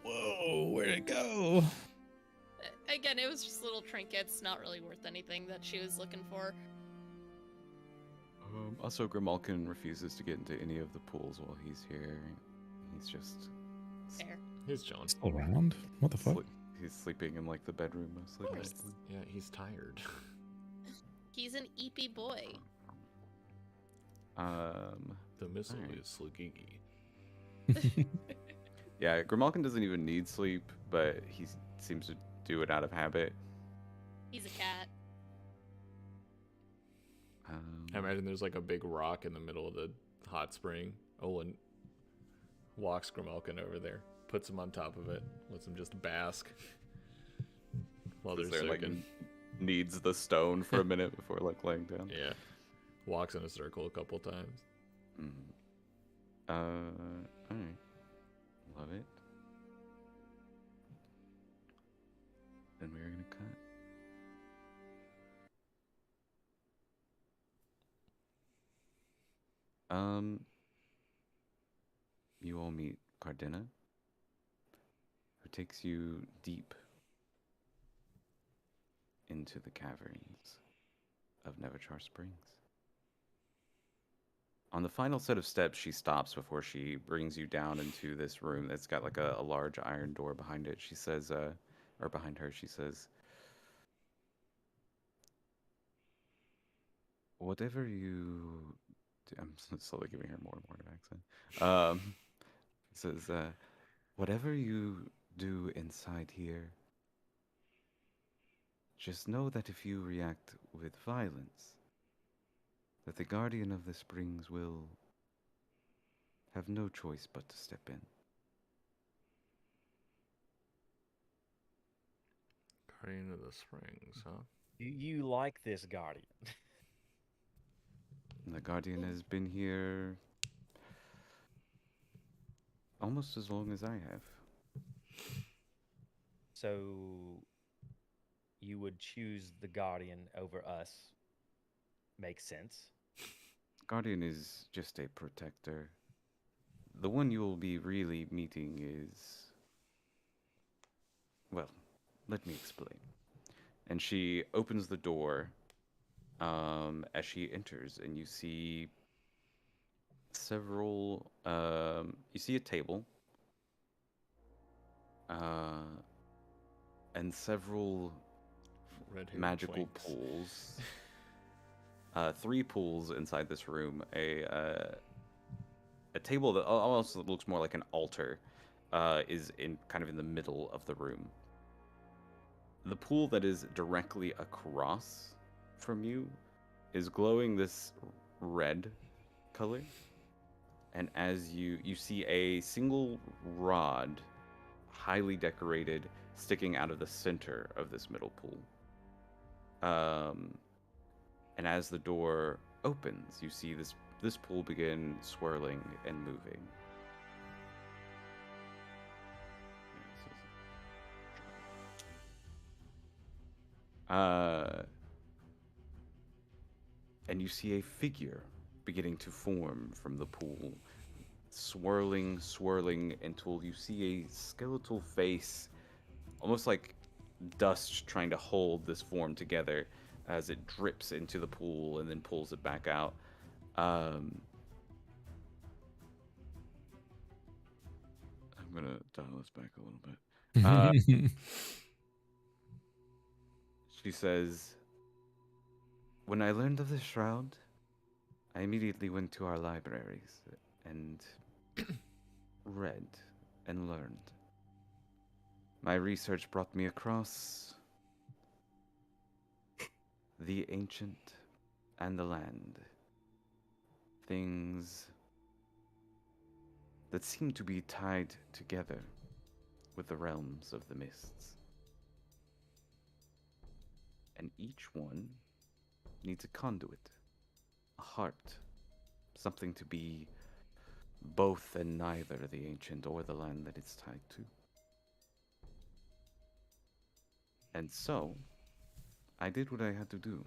Whoa, where'd it go? Again, it was just little trinkets, not really worth anything that she was looking for. Also, Grimalkin refuses to get into any of the pools while he's here. He's just Fair. He's John. Still around? What the fuck? he's sleeping in like the bedroom mostly. Of course. Yeah, he's tired. He's an eepy boy. The missile Alright. is Slugigi. Yeah, Grimalkin doesn't even need sleep, but he seems to do it out of habit. He's a cat. I imagine there's like a big rock in the middle of the hot spring. Olin walks Grimalkin over there, puts him on top of it, lets him just bask while they're There, like, soaking. needs the stone for a minute before like laying down. Yeah. Walks in a circle a couple times. Alright. Love it. Then we're gonna cut. You all meet Cardina, who takes you deep into the caverns of Neverchar Springs. On the final set of steps, she stops before she brings you down into this room that's got like a large iron door behind it. She says, or behind her, she says, whatever you do, I'm slowly giving her more and more of an accent. Says, whatever you do inside here, just know that if you react with violence, that the guardian of the springs will have no choice but to step in. Guardian of the Springs, huh? Do you like this guardian? And the guardian has been here almost as long as I have. So you would choose the guardian over us? Makes sense. Guardian is just a protector. The one you will be really meeting is... Well, let me explain. And she opens the door as she enters, and you see several... you see a table. And several Red-haired magical twinks. pools. 3 pools inside this room. A table that almost looks more like an altar is in kind of in the middle of the room. The pool that is directly across from you is glowing this red color. And as you see a single rod, highly decorated, sticking out of the center of this middle pool. And as the door opens, you see this pool begin swirling and moving. And you see a figure beginning to form from the pool, swirling, swirling until you see a skeletal face, almost like dust trying to hold this form together as it drips into the pool and then pulls it back out. I'm gonna dial this back a little bit. She says, "When I learned of the Shroud, I immediately went to our libraries and read and learned. My research brought me across the ancient and the land. Things that seem to be tied together with the realms of the mists. And each one needs a conduit, a heart, something to be both and neither the ancient or the land that it's tied to. And so, I did what I had to do.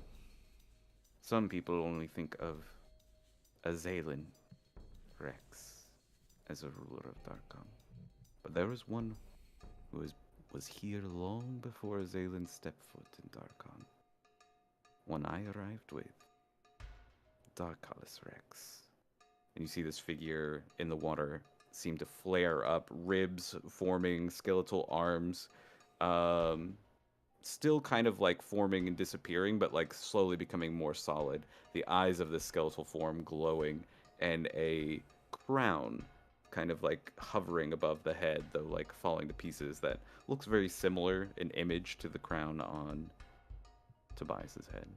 Some people only think of Azalin Rex as a ruler of Darkon. But there was one who was here long before Azalin stepped foot in Darkon. One I arrived with, Darkalis Rex." And you see this figure in the water seem to flare up, ribs forming, skeletal arms, still kind of like forming and disappearing, but like slowly becoming more solid. The eyes of this skeletal form glowing, and a crown kind of like hovering above the head, though like falling to pieces, that looks very similar in image to the crown on Tobias's head.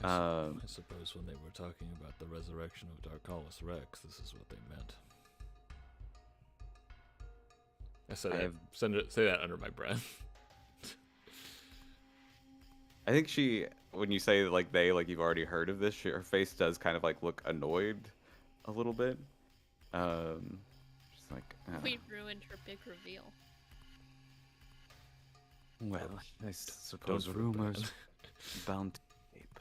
I suppose when they were talking about the resurrection of Darkalis Rex, this is what they meant. I said say that under my breath. I think when you say like they, like you've already heard of this, her face does kind of like look annoyed a little bit. She's like, We ruined her big reveal. well, I suppose rumors bound to tape.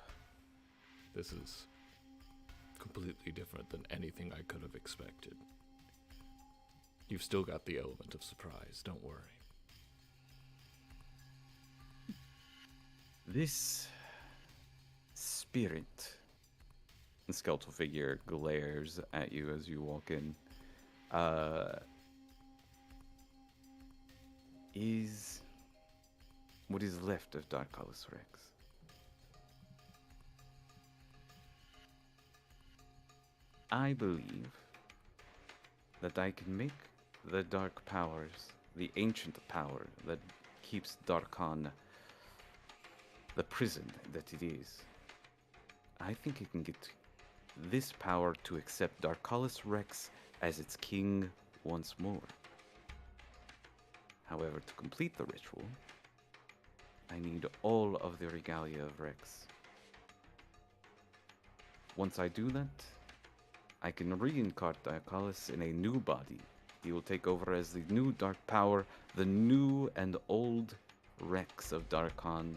This is completely different than anything I could have expected. You've still got the element of surprise, don't worry. This spirit, the skeletal figure glares at you as you walk in, is what is left of Darkalis Rex. I believe that I can make the dark powers, the ancient power that keeps Darkon the prison that it is. I think it can get this power to accept Darkalis Rex as its king once more. However, to complete the ritual, I need all of the regalia of Rex. Once I do that, I can reincarnate Darkalis in a new body. He will take over as the new dark power, the new and old Rex of Darkon,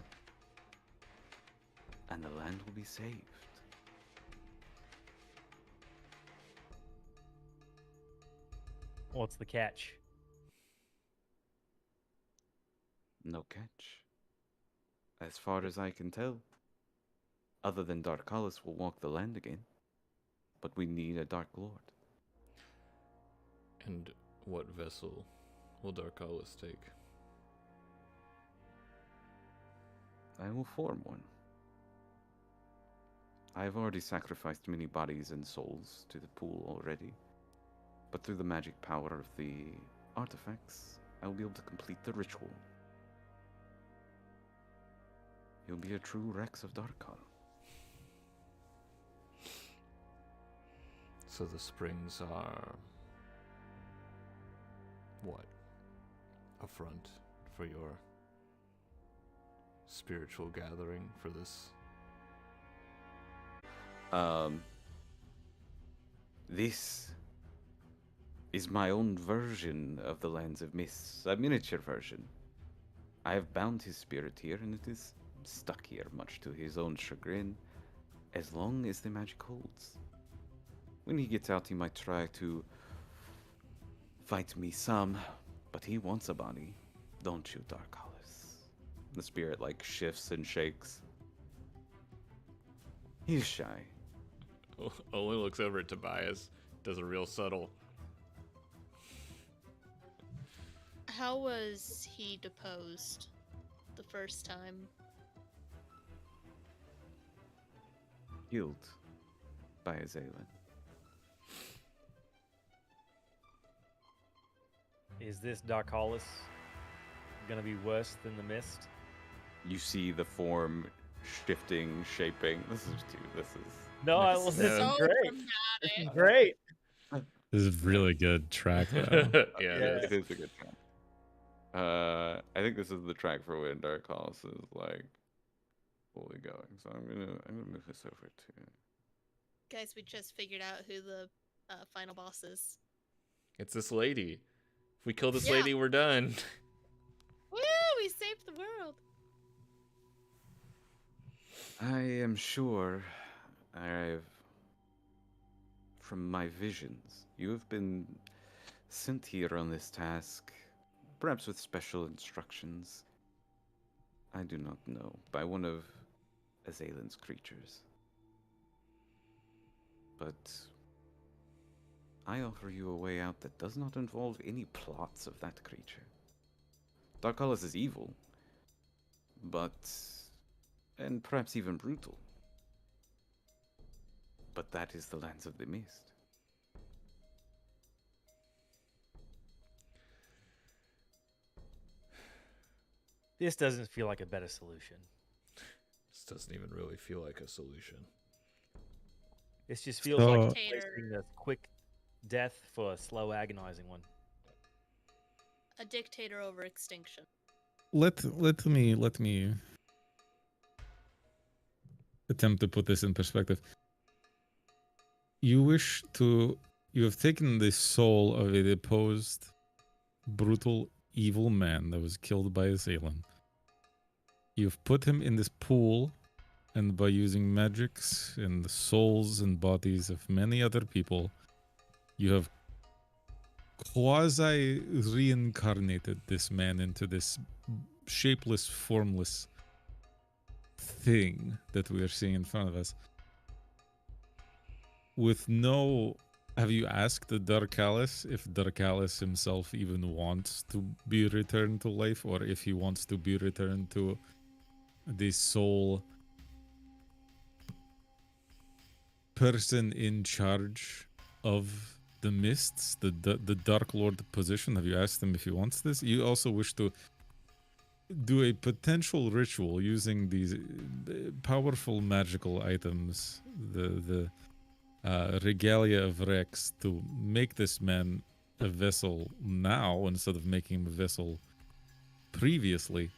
and the land will be saved. What's the catch? No catch. As far as I can tell. Other than Darkalis will walk the land again. But we need a Dark Lord. And what vessel will Darkalis take? I will form one. I have already sacrificed many bodies and souls to the pool already. But through the magic power of the artifacts, I will be able to complete the ritual. He'll be a true Rex of Darkon. So the springs are what? A front for your spiritual gathering for this? This is my own version of the Lands of Mist, a miniature version. I have bound his spirit here, and it is stuck here, much to his own chagrin, as long as the magic holds. When he gets out, he might try to fight me some, but he wants a body, don't you, Dark Hollis? The spirit, like, shifts and shakes. He's shy. Owen looks over at Tobias, does a real subtle. How was he deposed the first time? Killed by Azalin. Is this Dark Hollis gonna be worse than the mist? You see the form shifting, shaping. This is No, This this is is so great. dramatic. This is great. This is really good track though. Yeah, it it is. is a good track. I think this is the track for when Dark Hollis is like fully going. So I'm gonna move this over to. Guys, we just figured out who the final boss is. It's this lady. If we kill this Yeah. lady, we're done. Woo! We saved the world. I am sure from my visions, you have been sent here on this task, perhaps with special instructions. I do not know, by one of Azalin's creatures. But I offer you a way out that does not involve any plots of that creature. Dark Hollis is evil, and perhaps even brutal. But that is the Lands of the Mist. This doesn't feel like a better solution. This doesn't even really feel like a solution. This just feels So- like Dictator. wasting a quick death for a slow, agonizing one. A dictator over extinction. Let me attempt to put this in perspective. You have taken the soul of a deposed, brutal, evil man that was killed by Azalin. You've put him in this pool, and by using magics and the souls and bodies of many other people, you have quasi reincarnated this man into this shapeless, formless thing that we are seeing in front of us. With no, have you asked the Darkalis if Darkalis himself even wants to be returned to life, or if he wants to be returned to the sole person in charge of the mists, the Dark Lord position? Have you asked him if he wants this? You also wish to do a potential ritual using these powerful magical items, the regalia of Rex, to make this man a vessel now instead of making him a vessel previously,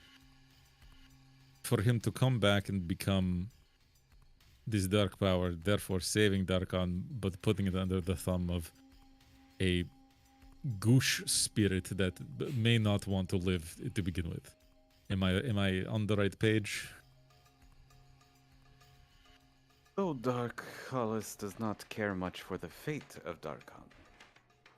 for him to come back and become this dark power, therefore saving Darkon, but putting it under the thumb of a goosh spirit that may not want to live to begin with. Am I on the right page? Though Dark Hollis does not care much for the fate of Darkon,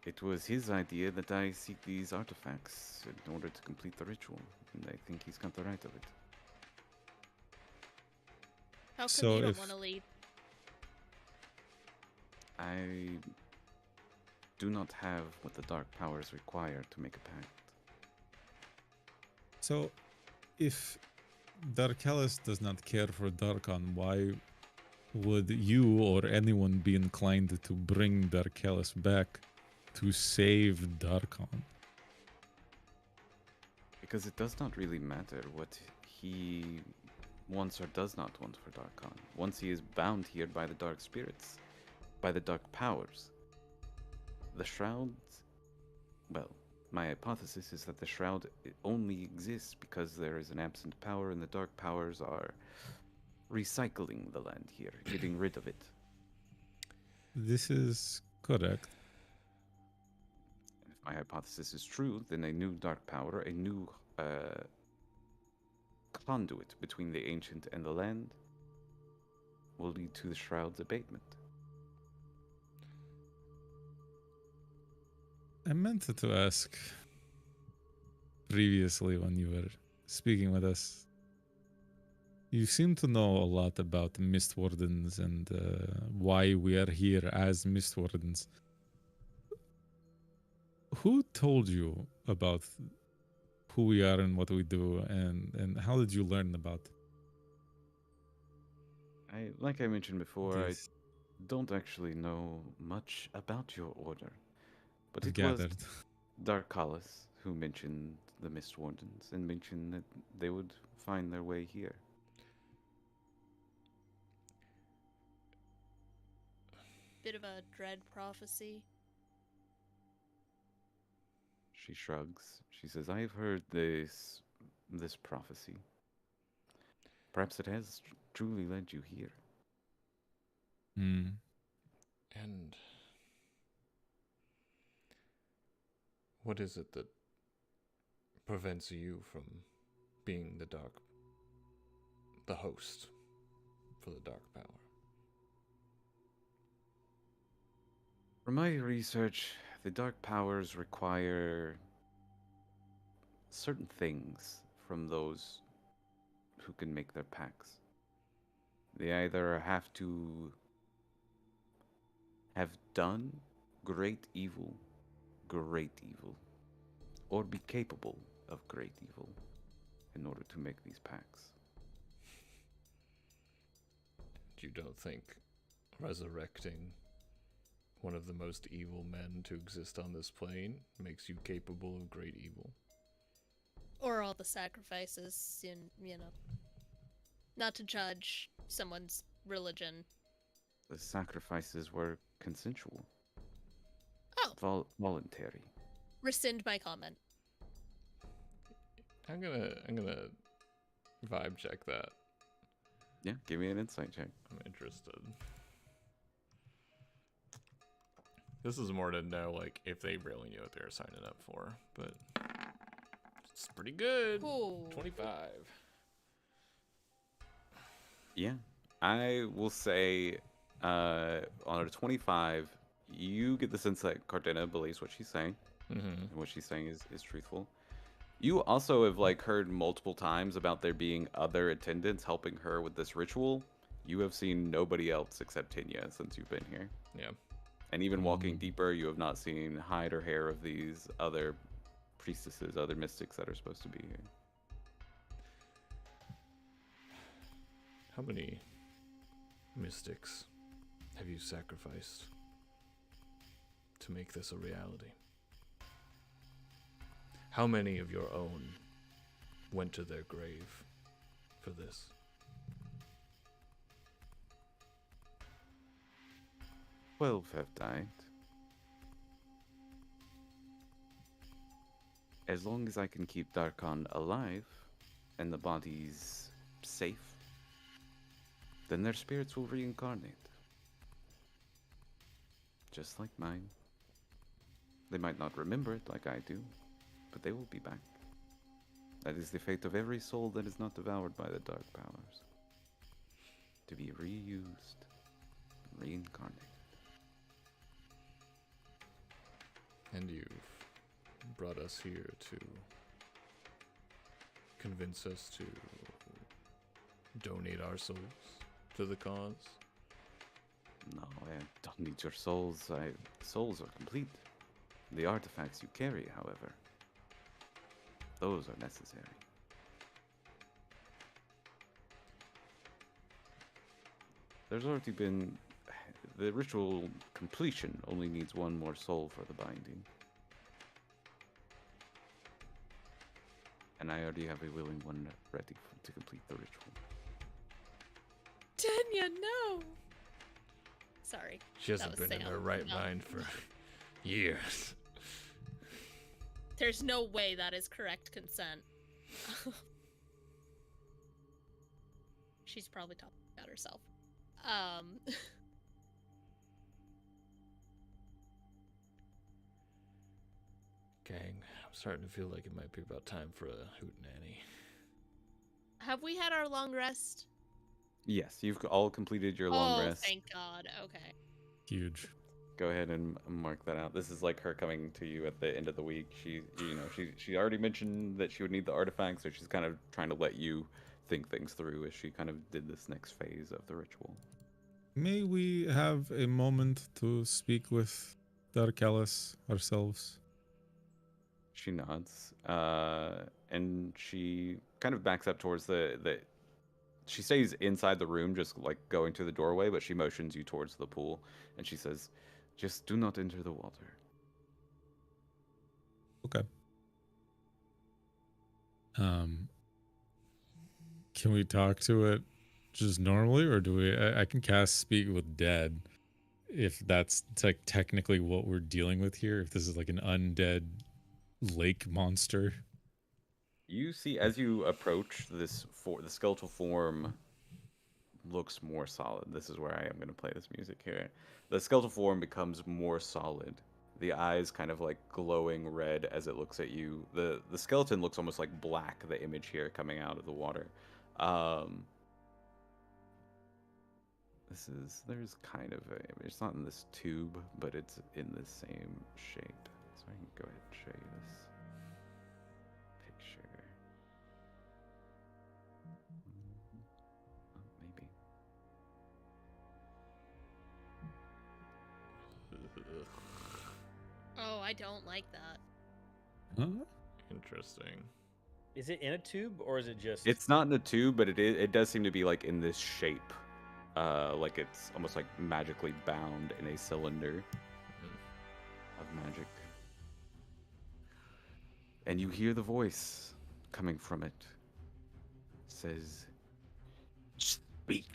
it was his idea that I seek these artifacts in order to complete the ritual, and I think he's got the right of it. How come So you don't if- want to lead? I do not have what the dark powers require to make a pact. So, if Darkalis does not care for Darkon, why would you or anyone be inclined to bring Darkalis back to save Darkon? Because it does not really matter what he wants or does not want for Darkon. Once he is bound here by the dark spirits, by the dark powers. The Shrouds, well, my hypothesis is that the Shroud only exists because there is an absent power and the dark powers are recycling the land here, getting rid of it. This is correct. If my hypothesis is true, then a new dark power, a new conduit between the ancient and the land, will lead to the Shroud's abatement. I meant to ask previously when you were speaking with us. You seem to know a lot about Mistwardens and why we are here as Mistwardens. Who told you about who we are and what we do, and how did you learn about Like I mentioned before, this? I don't actually know much about your order, but I've it was gathered. Darkalis who mentioned the Mistwardens and mentioned that they would find their way here. Bit of a dread prophecy. She shrugs. She says, "I've heard this prophecy. Perhaps it has truly led you here." Hmm. And what is it that prevents you from being the host for the dark power? From my research, the dark powers require certain things from those who can make their pacts. They either have to have done great evil, or be capable of great evil in order to make these pacts. You don't think resurrecting one of the most evil men to exist on this plane makes you capable of great evil? Or all the sacrifices, not to judge someone's religion. The sacrifices were consensual, Oh, voluntary. rescind my comment. I'm gonna vibe check that. Yeah, give me an insight check. I'm interested. This is more to know, like, if they really knew what they were signing up for, but it's pretty good. Ooh. 25. Yeah, I will say on a 25, you get the sense that Cardena believes what she's saying, Mm-hmm. and what she's saying is truthful. You also have like heard multiple times about there being other attendants helping her with this ritual. You have seen nobody else except Tinya since you've been here. Yeah. And even walking deeper, you have not seen hide or hair of these other priestesses, other mystics that are supposed to be here. How many mystics have you sacrificed to make this a reality? How many of your own went to their grave for this? "12 have died. As long as I can keep Darkon alive and the bodies safe, then their spirits will reincarnate. Just like mine. They might not remember it like I do, but they will be back. That is the fate of every soul that is not devoured by the dark powers. To be reused, reincarnated." And you've brought us here to convince us to donate our souls to the cause? No, I don't need your souls. Souls are complete. The artifacts you carry, however, those are necessary. There's already been... The ritual completion only needs one more soul for the binding. And I already have a willing one ready to complete the ritual. Tanya, no! Sorry. She hasn't That was been in her Sam. right No. mind for years. There's no way that is correct consent. She's probably talking about herself. Gang, I'm starting to feel like it might be about time for a hootenanny. Have we had our long rest? Yes, you've all completed your long Oh, rest. thank God. Okay. Huge. Go ahead and mark that out. This is like her coming to you at the end of the week. She already mentioned that she would need the artifact, so she's kind of trying to let you think things through as she kind of did this next phase of the ritual. May we have a moment to speak with Dark Alice ourselves? She nods, and she kind of backs up towards the. She stays inside the room, just like going to the doorway, but she motions you towards the pool, and she says, "Just do not enter the water." Okay. Can we talk to it just normally, or do we? I can cast Speak with Dead, if that's like technically what we're dealing with here. If this is like an undead lake monster. You see, as you approach this, the skeletal form looks more solid. This is where I am going to play this music here. The skeletal form becomes more solid. The eyes kind of like glowing red as it looks at you. The skeleton looks almost like black, the image here coming out of the water. There's kind of it's not in this tube, but it's in the same shape. So I can go ahead and show you this picture. Maybe. Oh, I don't like that. Huh? Interesting. Is it in a tube or is it just? It's not in a tube, but it does seem to be like in this shape. Like it's almost like magically bound in a cylinder of magic. And you hear the voice coming from it. It says, "Speak.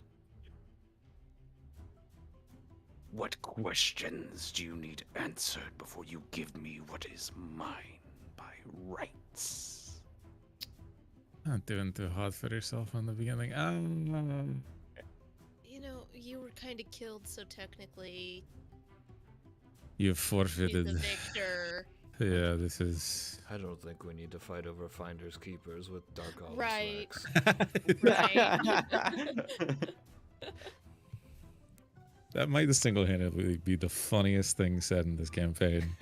What questions do you need answered before you give me what is mine by rights?" Not doing too hot for yourself in the beginning. You know, you were kind of killed, so technically You've she's forfeited. the victor. Yeah, this is. I don't think we need to fight over finders keepers with Dark Olive Right. Rex. Right. That might single-handedly be the funniest thing said in this campaign.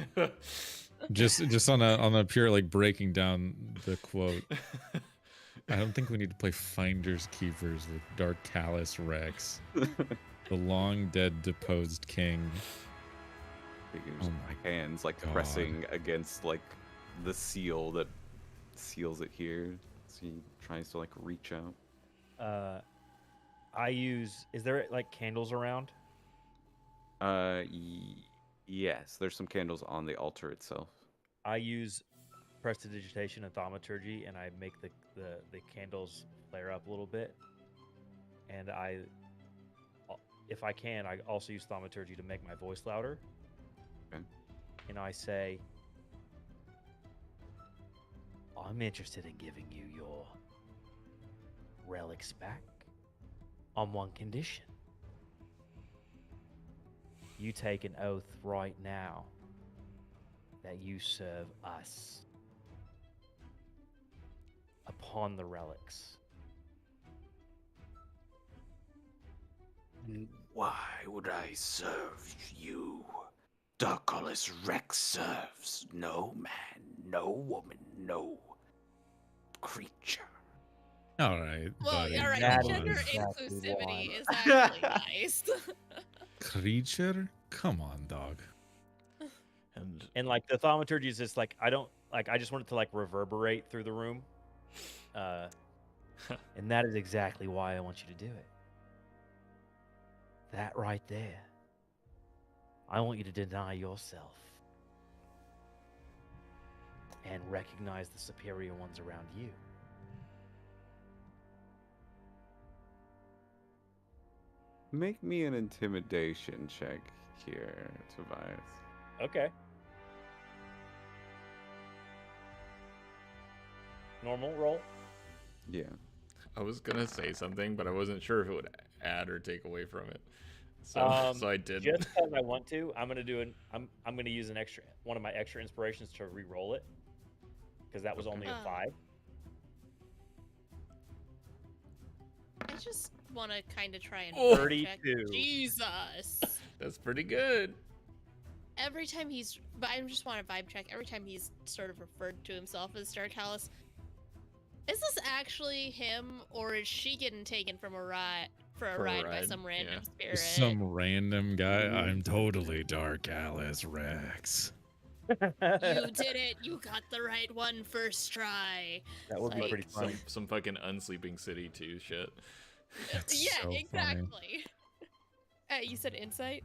just on a pure like breaking down the quote. I don't think we need to play Finders Keepers with Dark Callous Rex, the long dead deposed king. Figures Oh my hands like God. pressing against like the seal that seals it here. So he tries to like reach out. I use. Is there like candles around? Yes, there's some candles on the altar itself. I use prestidigitation and thaumaturgy, and I make the candles flare up a little bit. And if I can, I also use thaumaturgy to make my voice louder. Okay. And I say, "I'm interested in giving you your relics back on one condition. You take an oath right now that you serve us upon the relics." Why would I serve you? Darkolis Rex serves no man, no woman, no creature. All right, Well, buddy. all right. That The is gender exactly inclusivity why. is actually nice. Creature? Come on, dog. And like the thaumaturgy is just like I don't like I just want it to like reverberate through the room. And that is exactly why I want you to do it. That right there. I want you to deny yourself and recognize the superior ones around you. Make me an intimidation check here, Tobias. Okay. Normal roll. Yeah. I was gonna say something, but I wasn't sure if it would add or take away from it. So I didn't. Just because I want to, I'm gonna use one of my extra inspirations to re-roll it, because that was only a 5. I just want to kind of try and Oh. vibe check. 32. Jesus. That's pretty good. Every time but I just want to vibe check. Every time he's sort of referred to himself as Darkalis, is this actually him, or is she getting taken from a ride by some random spirit? Some random guy. I'm totally Dark Alice Rex. You did it. You got the right one first try. That would be Like- pretty funny. Some fucking Unsleeping City 2 shit. That's Yeah, so funny. exactly. You said insight?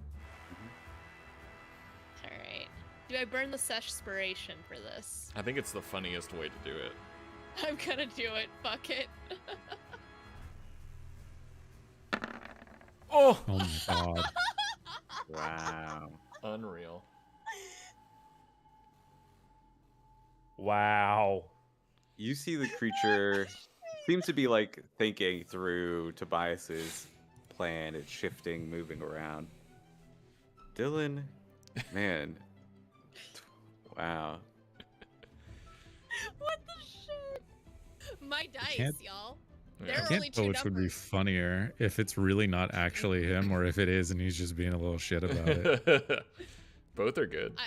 Alright. Do I burn the Seshspiration for this? I think it's the funniest way to do it. I'm gonna do it. Fuck it. Oh! Oh my god. Wow. Unreal. Wow. You see the creature seems to be like thinking through Tobias's plan. It's shifting, moving around. Dylan, man. Wow. What the shit? My dice, can't- y'all. Yeah. There I are can't only tell two which would be numbers. funnier, if it's really not actually him or if it is and he's just being a little shit about it. Both are good.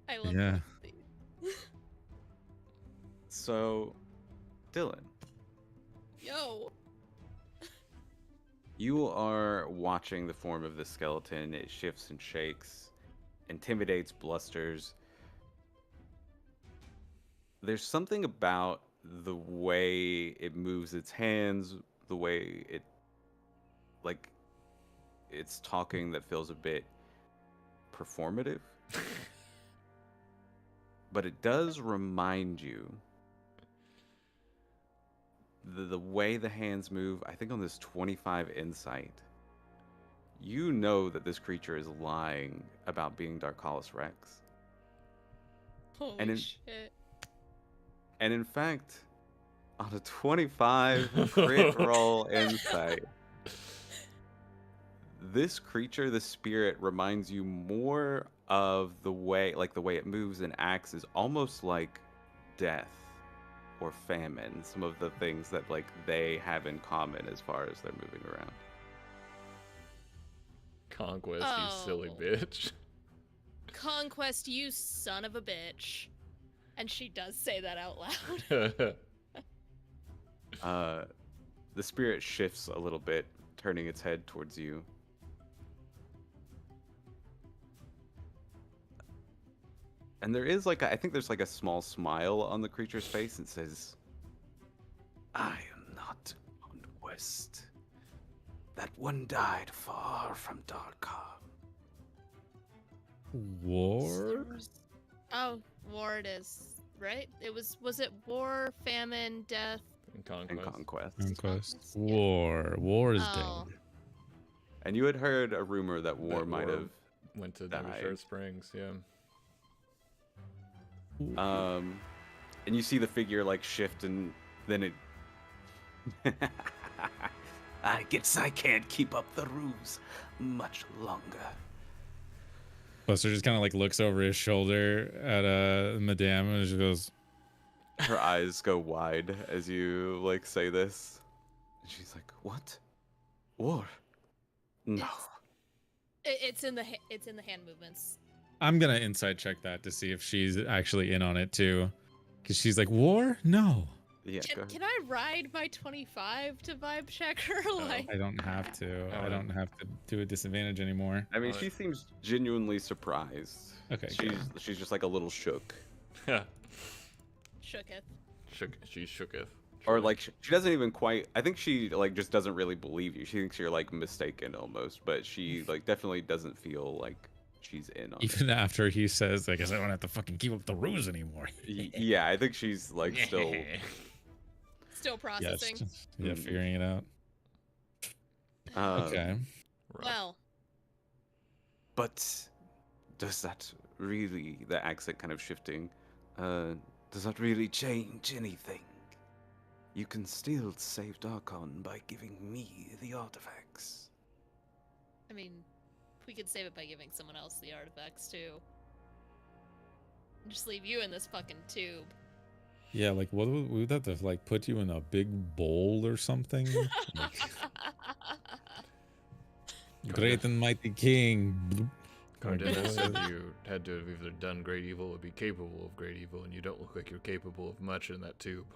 I love Yeah. both of these. So, Dylan, Yo. you are watching the form of the skeleton. It shifts and shakes, intimidates, blusters. There's something about the way it moves its hands, the way it's talking that feels a bit performative. But it does remind you the way the hands move. I think on this 25 insight, you know that this creature is lying about being Darkalis Rex. Holy And shit. And in fact, on a 25 crit roll insight, this creature, the spirit, reminds you more of the way it moves and acts is almost like death or famine. Some of the things that like they have in common as far as they're moving around. Conquest, you silly Oh. bitch. Conquest, you son of a bitch. And she does say that out loud. The spirit shifts a little bit, turning its head towards you. And there is I think there's like a small smile on the creature's face and says, I am not on West. That one died far from Darkar. War? Oh, war it is, right? Was it war, famine, death? And And Conquest. Conquest. Conquest. Yeah. War. War is Oh. dead. And you had heard a rumor that War That might War have. Went to died. Nevershare Springs, yeah. And you see the figure shift and then it. I guess I can't keep up the ruse much longer. Buster just kind of looks over his shoulder at Madame and just goes, Her eyes go wide as you say this. And she's like, "What? War? No." It's in the hand movements. I'm gonna insight check that to see if she's actually in on it too, because she's like, war? No, Yeah, go ahead. Can I ride my 25 to vibe check her? Like, I don't have to. I don't have to do a disadvantage anymore. I mean, Alright. she seems genuinely surprised. Okay, She's just a little shook. shooketh. She shooketh. Or she doesn't even quite. I think she just doesn't really believe you. She thinks you're mistaken almost, but she definitely doesn't feel like she's in on it. Even after he says, I guess I don't have to fucking keep up the ruse anymore. Yeah, I think she's still. Still Yes, processing. yeah, Mhm. figuring it out. Okay. Rough. Well, But does that really, the accent kind of shifting, does that really change anything? You can still save Darkon by giving me the artifacts. I mean, we could save it by giving someone else the artifacts too. Just leave you in this fucking tube. Yeah, like what would we would have to like put you in a big bowl or something? Like, great and mighty king. Bloop. Cardinal Like, said you had to have either done great evil or be capable of great evil, and you don't look like you're capable of much in that tube.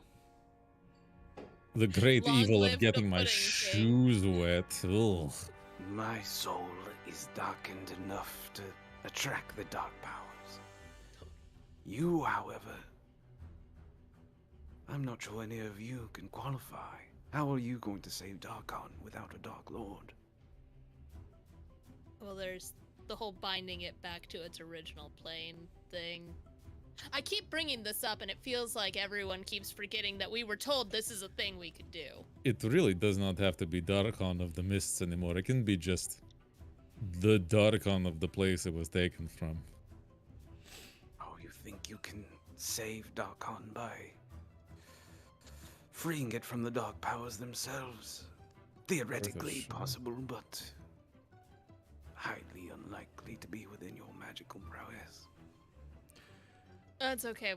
the great Long evil live of the getting my pudding shoes wet. Ugh. My soul is darkened enough to attract the dark powers. You, however, I'm not sure any of you can qualify. How are you going to save Darkon without a Dark Lord? Well, there's the whole binding it back to its original plane thing. I keep bringing this up, and it feels like everyone keeps forgetting that we were told this is a thing we could do. It really does not have to be Darkon of the Mists anymore. It can be just the Darkon of the place it was taken from. Oh, you think you can save Darkon by freeing it from the dark powers themselves? Theoretically shot. possible, but highly unlikely to be within your magical prowess. That's okay.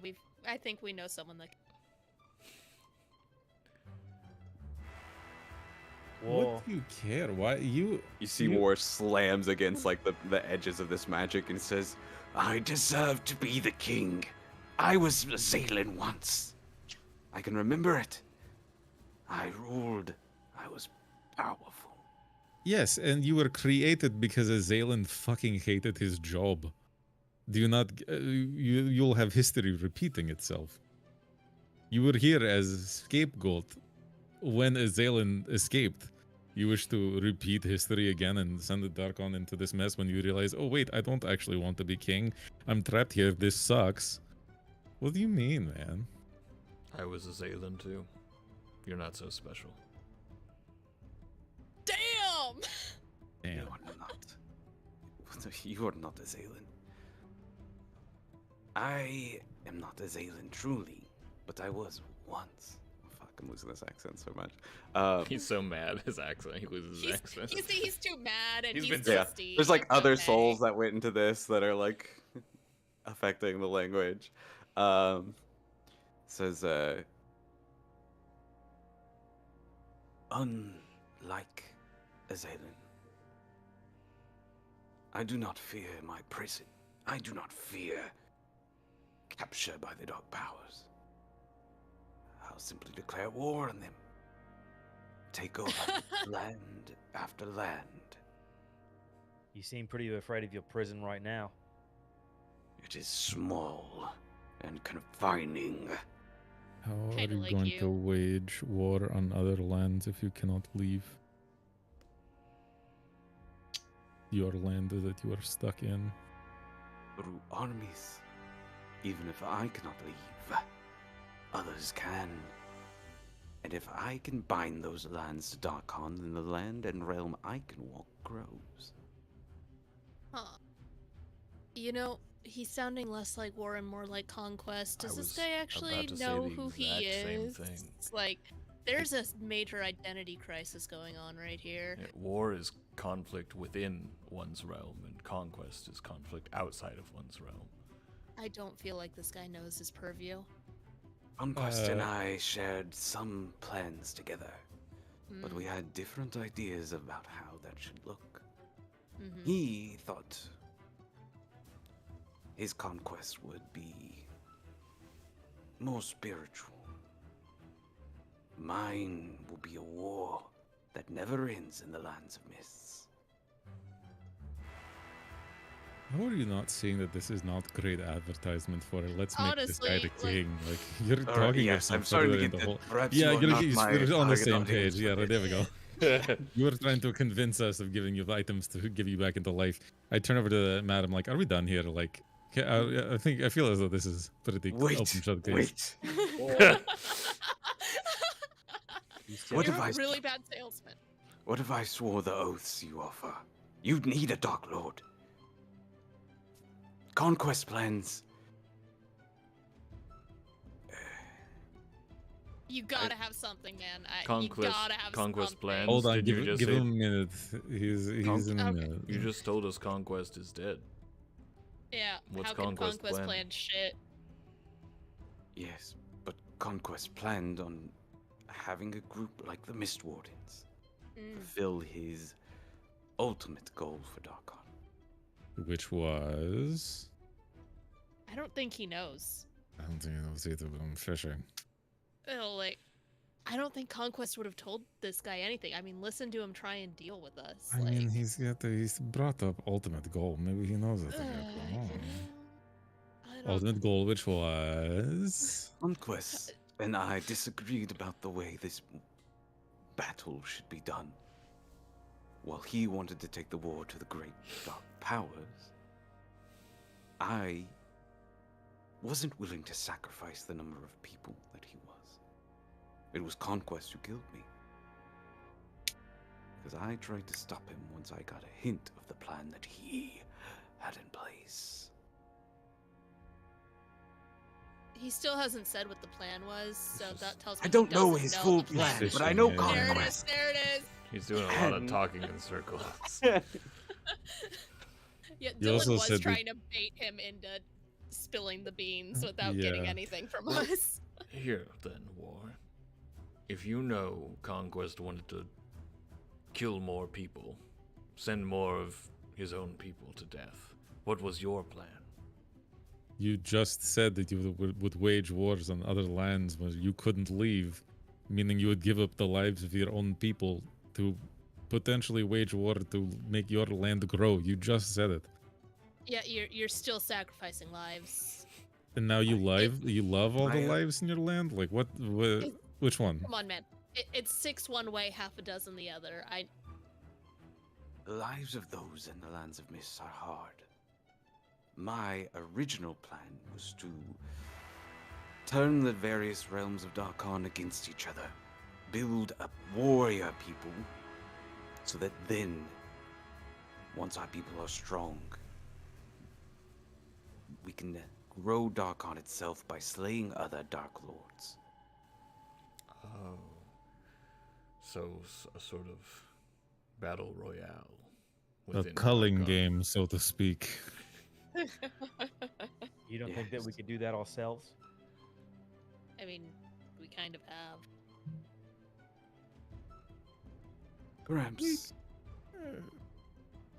I think we know someone that. War. What do you care? Why you? You see You- War slams against like the edges of this magic and says, I deserve to be the king. I was a Zaylan once. I can remember it. I ruled. I was powerful. Yes, and you were created because Azalan fucking hated his job. Do you not? You'll have history repeating itself. You were here as scapegoat when Azalan escaped. You wish to repeat history again and send the Darkon into this mess when you realize, oh wait, I don't actually want to be king. I'm trapped here. This sucks. What do you mean, man? I was a Zaylan too. You're not so special. Damn! Damn. You are not. You are not a Zaylan. I am not a Zaylan truly, but I was once. Fuck, I'm losing this accent so much. He's so mad, his accent. He loses his accent. He's too mad and He's he's been- Yeah, dusty. there's like It's other okay. souls that went into this that are like affecting the language. Says, unlike Azalan, I do not fear my prison. I do not fear capture by the dark powers. I'll simply declare war on them. Take over land after land. You seem pretty afraid of your prison right now. It is small and confining. How are Kinda you like going you. to wage war on other lands if you cannot leave your land that you are stuck in? Through armies. Even if I cannot leave, others can. And if I can bind those lands to Darkon, then the land and realm I can walk grows. Huh. You know, he's sounding less like war and more like conquest. Does I this was guy about actually to say know the who he exact same is? thing. It's like, there's a major identity crisis going on right here. Yeah, war is conflict within one's realm, and conquest is conflict outside of one's realm. I don't feel like this guy knows his purview. Conquest and Uh, I shared some plans together, but Hmm. we had different ideas about how that should look. Mhm. He thought his conquest would be more spiritual. Mine will be a war that never ends in the lands of mists. How are you not seeing that this is not great advertisement for it? Let's make this guy the Honestly, like- king. Like you're Alright, talking yes, yourself I'm starting to further get into that whole. perhaps Yeah, you are you're, not you're my on the target same audience page. for Yeah, this. there we go. You were trying to convince us of giving you items to give you back into life. I turn over to the madam, like, are we done here? Like, I feel as though this is pretty Wait, open shut case. wait. You still What You're have a I- really bad salesman. What if I swore the oaths you offer? You'd need a Dark Lord. Conquest plans. You gotta have something, man. You Conquest- gotta have conquest something. plans. Hold on, Did you just give say- him a minute. He's in a Okay. minute. You just told us Conquest is dead. Yeah. What's How can Conquest conquest plan? plan shit? Yes, but Conquest planned on having a group like the Mistwardens fulfill his ultimate goal for Darkon. Which was. I don't think he knows. I don't think it was either, but I'm fishing. Like, I don't think Conquest would have told this guy anything. I mean, listen to him try and deal with us. I like, mean, he's brought up ultimate goal. Maybe he knows it. I don't. Ultimate goal, which was. Conquest and I disagreed about the way this battle should be done. While he wanted to take the war to the great dark powers, I wasn't willing to sacrifice the number of people that he was. It was Conquest who killed me. Because I tried to stop him once I got a hint of the plan that he had in place. He still hasn't said what the plan was, so that tells me I he don't know doesn't his know full the plan. plan, but I know There There it is. Conquest. There it is. He's doing a lot of talking in circles. Yeah, You Dylan also was said that- trying to bait him into spilling the beans without getting Yeah. anything from us. Here, then, War. If you know Conquest wanted to kill more people, send more of his own people to death, what was your plan? You just said that you would wage wars on other lands where you couldn't leave, meaning you would give up the lives of your own people to potentially wage war to make your land grow. You just said it. Yeah, you're still sacrificing lives. And now you love all the I- lives in your land? Like what which one? Come on, man. It's 6 one way, half a dozen the other. The lives of those in the lands of Mist are hard. My original plan was to turn the various realms of Darkon against each other, build up warrior people, so that then, once our people are strong, we can grow Darkon itself by slaying other Dark Lords. Oh. So, a sort of battle royale. A within culling Darkon. game, so to speak. You don't think that we Yes. could do that ourselves? I mean, we kind of have. Perhaps.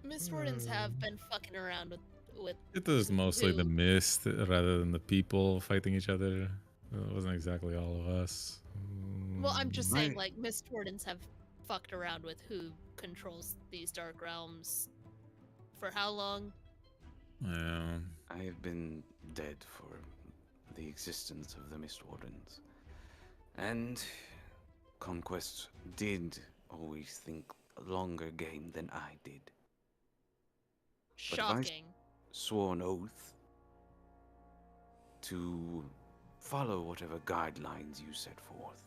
Mistwardens have been fucking around with It was mostly the Who? mist rather than the people fighting each other. It wasn't exactly all of us. Well, I'm just saying, Right. like, Mistwardens have fucked around with who controls these dark realms. For how long? Yeah. I have been dead for the existence of the Mistwardens. And Conquest did always think a longer game than I did. But if I Shocking. swore an oath to follow whatever guidelines you set forth.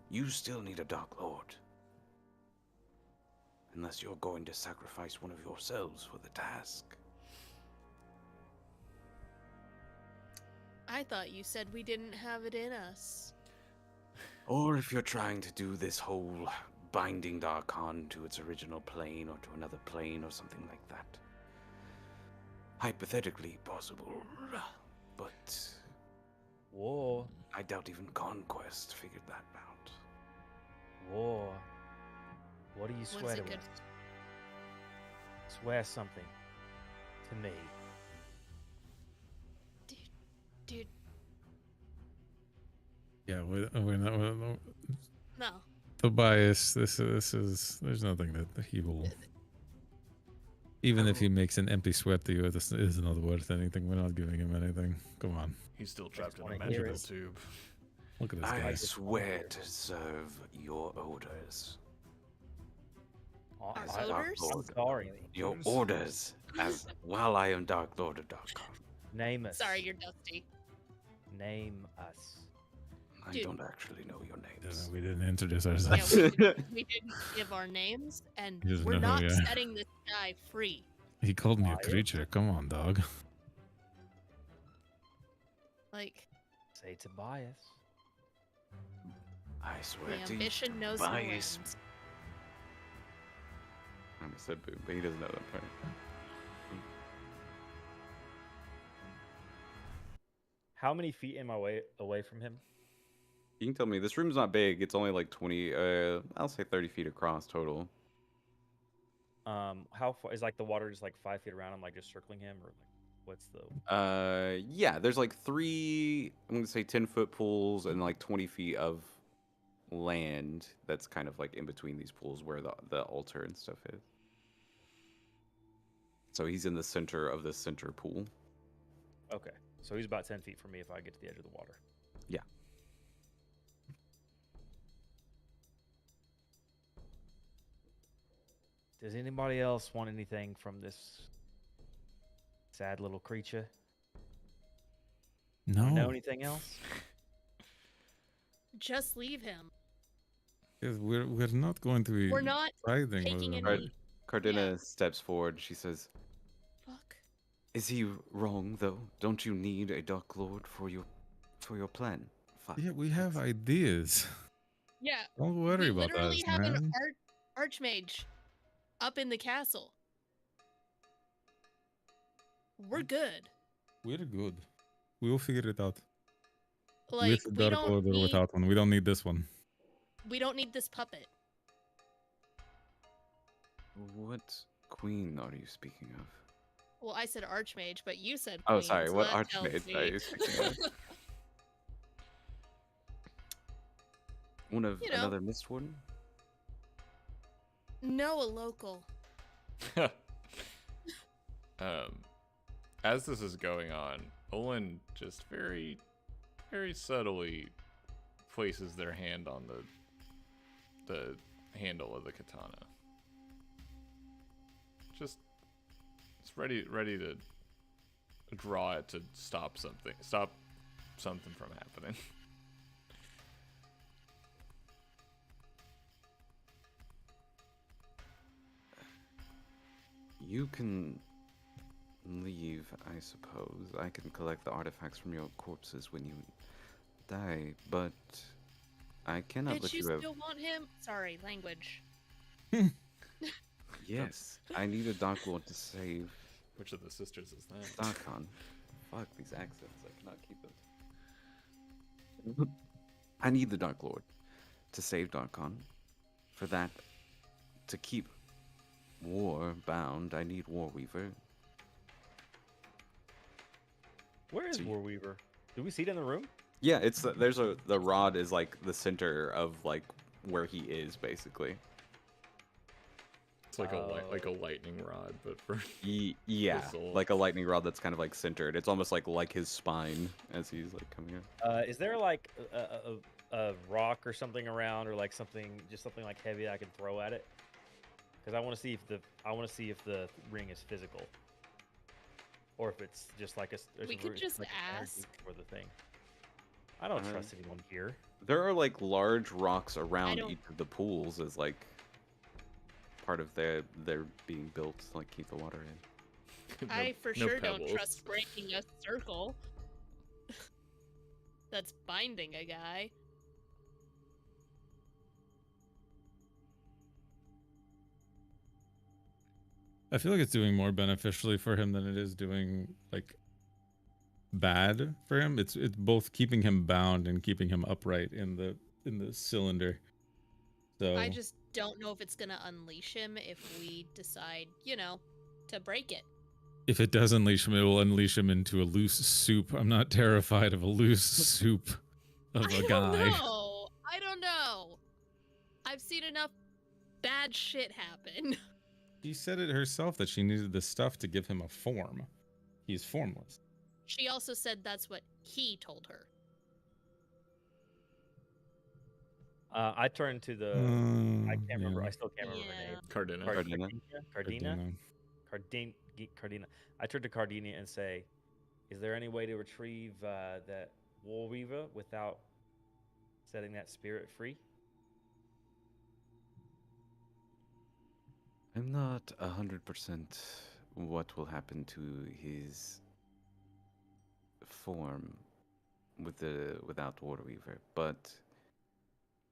You still need a Dark Lord. Unless you're going to sacrifice one of yourselves for the task. I thought you said we didn't have it in us. Or if you're trying to do this whole binding Darkon to its original plane or to another plane or something like that. Hypothetically possible, but War, I doubt even Conquest figured that out. war. What do you What swear is to it good? us? Swear something to me. Dude, Yeah, we're not. no. Tobias, this is. There's nothing that he will. Even if he makes an empty sweat to you, this is not worth anything. We're not giving him anything. Come on, He's still trapped in a wanna hear magical it. tube. look at this I guy. swear to serve your orders. Our I- orders? I'm sorry. Your orders, as while I am Dark Lord of Darkon. Name us. Sorry, you're dusty. Name us. I Dude. don't actually know your names. We didn't introduce Yeah, ourselves. we didn't give our names, and He doesn't we're know who not we are. setting this guy free. He called me a Wyatt? creature. Come on, dog. Like, Say Tobias. I the swear to you, ambition knows no Tobias. ends. I almost said boo, but he doesn't know that part. How many feet am I away from him? You can tell me, this room's not big. It's only like 20, I'll say 30 feet across total. How far is like the water just like 5 feet around him, like just circling him, or like what's the? Yeah, there's like three, I'm gonna say 10-foot pools and like 20 feet of land that's kind of like in between these pools where the altar and stuff is. So he's in the center of the center pool. Okay, so he's about 10 feet from me if I get to the edge of the water. Yeah. Does anybody else want anything from this sad little creature? Know No, anything else? Just leave him. because we're not going to be We're not fighting taking with any. him. Cardina steps forward. She says, Fuck. "Is he wrong though? Don't you need a Dark Lord for your plan?" Fuck. Yeah, we have ideas. Yeah, Don't worry we about literally us, have an man. archmage up in the castle. We're good. We're good. We will figure it out. Like With we Dark don't Lord or need. without one. We don't need this one. We don't need this puppet. What queen are you speaking of? Well, I said archmage, but you said. Oh, Queen, sorry. so What that tells archmage are me- you speaking of? One of You know. another Mistwarden? No, a local. As this is going on, Olin just very, very subtly places their hand on the handle of the katana. Just it's ready to draw it to stop something from happening. You can leave, I suppose. I can collect the artifacts from your corpses when you die, but I cannot Did let you you have. still want him? Sorry, language. Yes, I need a Dark Lord to save Which of the sisters is that? Darkon. Fuck these accents, I cannot keep it. I need the Dark Lord to save Darkon. For that, to keep War bound, I need Warweaver. Where is So you- Warweaver? Do we see it in the room? Yeah, it's the rod is like the center of like where he is basically. It's like a lightning rod, but for Yeah, soul. like a lightning rod that's kind of like centered. It's almost like his spine as he's like coming up. Is there like a rock or something around, or like something like heavy I can throw at it? Because I want to see if the ring is physical, or if it's just like We could just like an energy ask. for the thing. I don't Uh, trust anyone here. There are like large rocks around don't- each of the pools as like part of their being built to like keep the water in. I for no sure don't pebbles. trust breaking a circle. That's binding a guy. I feel like it's doing more beneficially for him than it is doing like bad for him. It's both keeping him bound and keeping him upright in the cylinder. So I just don't know if it's gonna unleash him if we decide, to break it. if it does unleash him, it will unleash him into a loose soup. I'm not terrified of a loose soup of a guy. I don't know. I've seen enough bad shit happen. She said it herself that she needed the stuff to give him a form. He's formless. She also said that's what he told her. I turned to the. I can't remember. I still can't remember her name. Cardina. Cardina. Cardina. I turned to Cardina and say, "Is there any way to retrieve that Warweaver without setting that spirit free? I'm not 100% what will happen to his form without Warweaver, but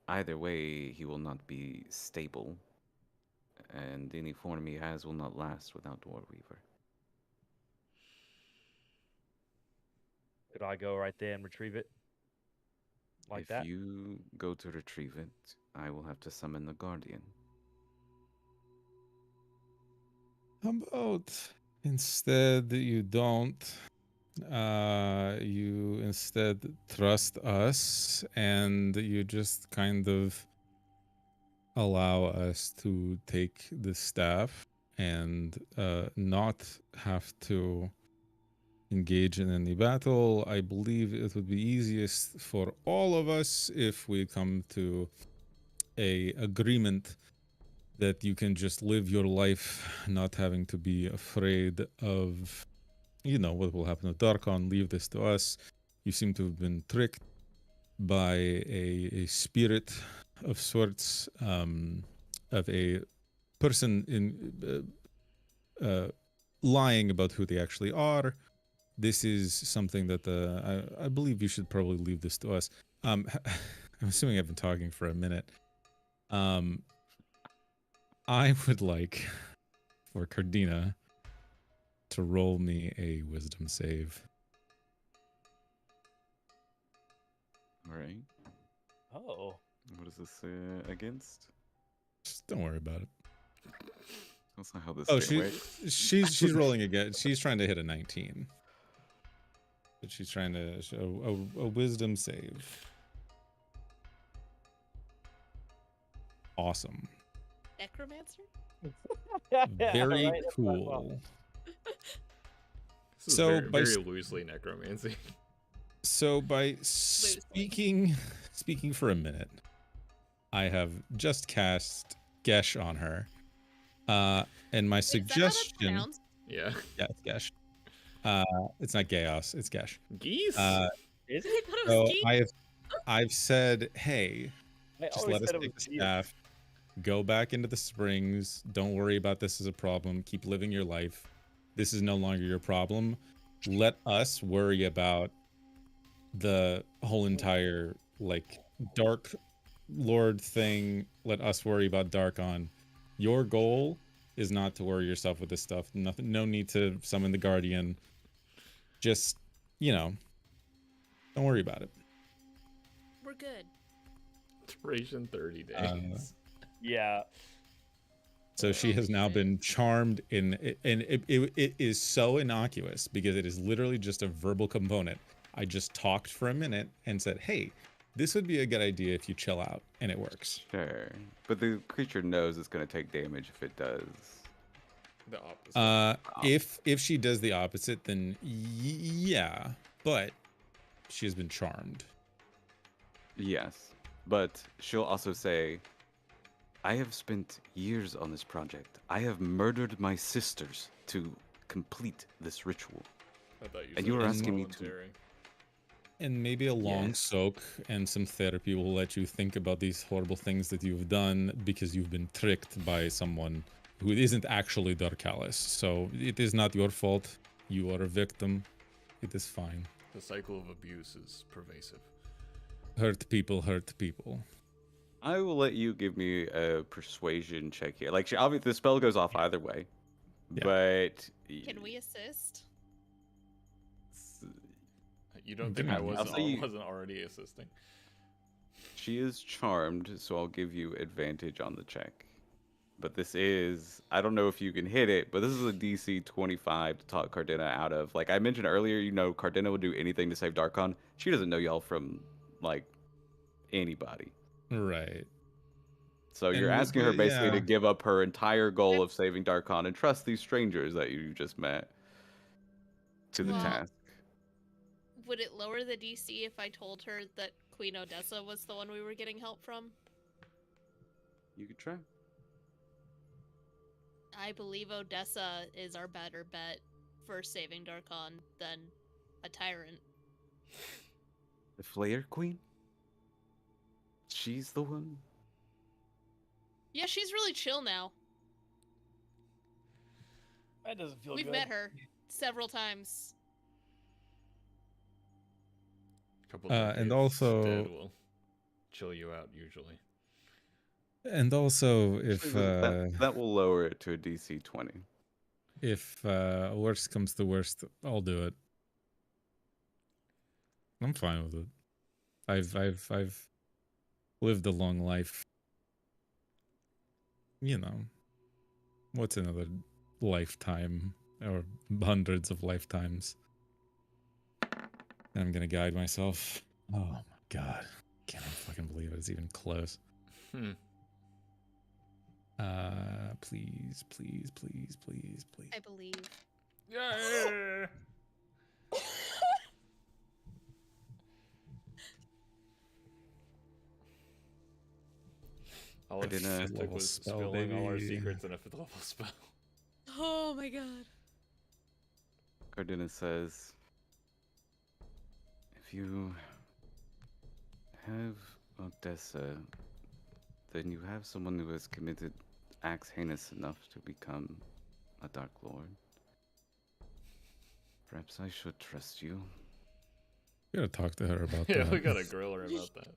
either way, he will not be stable, and any form he has will not last without Warweaver. Could I go right there and retrieve it? Like If that? you go to retrieve it, I will have to summon the Guardian. How about instead you don't? You instead trust us and you just kind of allow us to take the staff and not have to engage in any battle. I believe it would be easiest for all of us if we come to a agreement that you can just live your life not having to be afraid of, you know, what will happen with Darkon. Leave this to us. You seem to have been tricked by a spirit of sorts, of a person in lying about who they actually are. This is something that I believe you should probably leave this to us. I'm assuming I've been talking for a minute. I would like for Cardina to roll me a wisdom save. All right. Oh. What is this against? Just don't worry about it. That's not how this Oh, game works. she's rolling again. She's trying to hit a 19. But she's trying to show a wisdom save. Awesome. Necromancer? Very right? That's what I thought. cool. This is So very, by very loosely necromancy. So by speaking for a minute, I have just cast Gesh on her. And my Wait, is that how that's suggestion, pronounced? Yeah. yeah, it's Gesh. It's not Chaos, it's Gesh. Geese? Is I it? thought it So was geek. I've said, hey, I just always let us said it take was the geese. staff, go back into the springs. Don't worry about this as a problem. Keep living your life. This is no longer your problem. Let us worry about the whole entire like Dark Lord thing. Let us worry about Darkon. Your goal is not to worry yourself with this stuff. Nothing. No need to summon the Guardian. Just, you know, don't worry about it. We're good. Duration 30 days. Yeah. So she has now been charmed and it is so innocuous because it is literally just a verbal component. I just talked for a minute and said, hey, this would be a good idea if you chill out, and it works. Sure. But the creature knows it's going to take damage if it does. The opposite. If she does the opposite, then yeah, but she has been charmed. Yes. But she'll also say, I have spent years on this project. I have murdered my sisters to complete this ritual. I thought you And said you were it was asking me to- voluntary. And maybe a long Yes. soak and some therapy will let you think about these horrible things that you've done because you've been tricked by someone who isn't actually Darkalis. So it is not your fault. You are a victim. It is fine. The cycle of abuse is pervasive. Hurt people hurt people. I will let you give me a persuasion check here. Like, obviously, the spell goes off either way. Yeah. But Can we assist? You don't Good think I on you. wasn't, I'll say you- wasn't already assisting? She is charmed, so I'll give you advantage on the check. But this is, I don't know if you can hit it, but this is a DC 25 to talk Cardina out of. Like I mentioned earlier, you know, Cardina would do anything to save Darkon. She doesn't know y'all from, like, anybody. Right. So you're And asking her basically yeah. to give up her entire goal of saving Darkon and trust these strangers that you just met to the Well, task. Would it lower the DC if I told her that Queen Odessa was the one we were getting help from? You could try. I believe Odessa is our better bet for saving Darkon than a tyrant. The Flayer Queen? She's the one? Yeah, she's really chill now. That doesn't feel We've good. met her several times. A couple And decades also- dead will chill you out usually. And also, if that will lower it to a DC 20. if worst comes to worst, I'll do it. I'm fine with it. I've lived a long life. You know, what's another lifetime or hundreds of lifetimes? And I'm gonna guide myself. Oh my god, can't fucking believe it's even close. Please, please, please, please, please. I believe. Yeah. All I it didn't- took Level was spell, spilling all our baby. secrets in a 5th level spell. Oh my god. Cardina says, if you have Odessa, then you have someone who has committed acts heinous enough to become a Dark Lord. Perhaps I should trust you. We gotta talk to her about Yeah, that. we gotta grill her about that.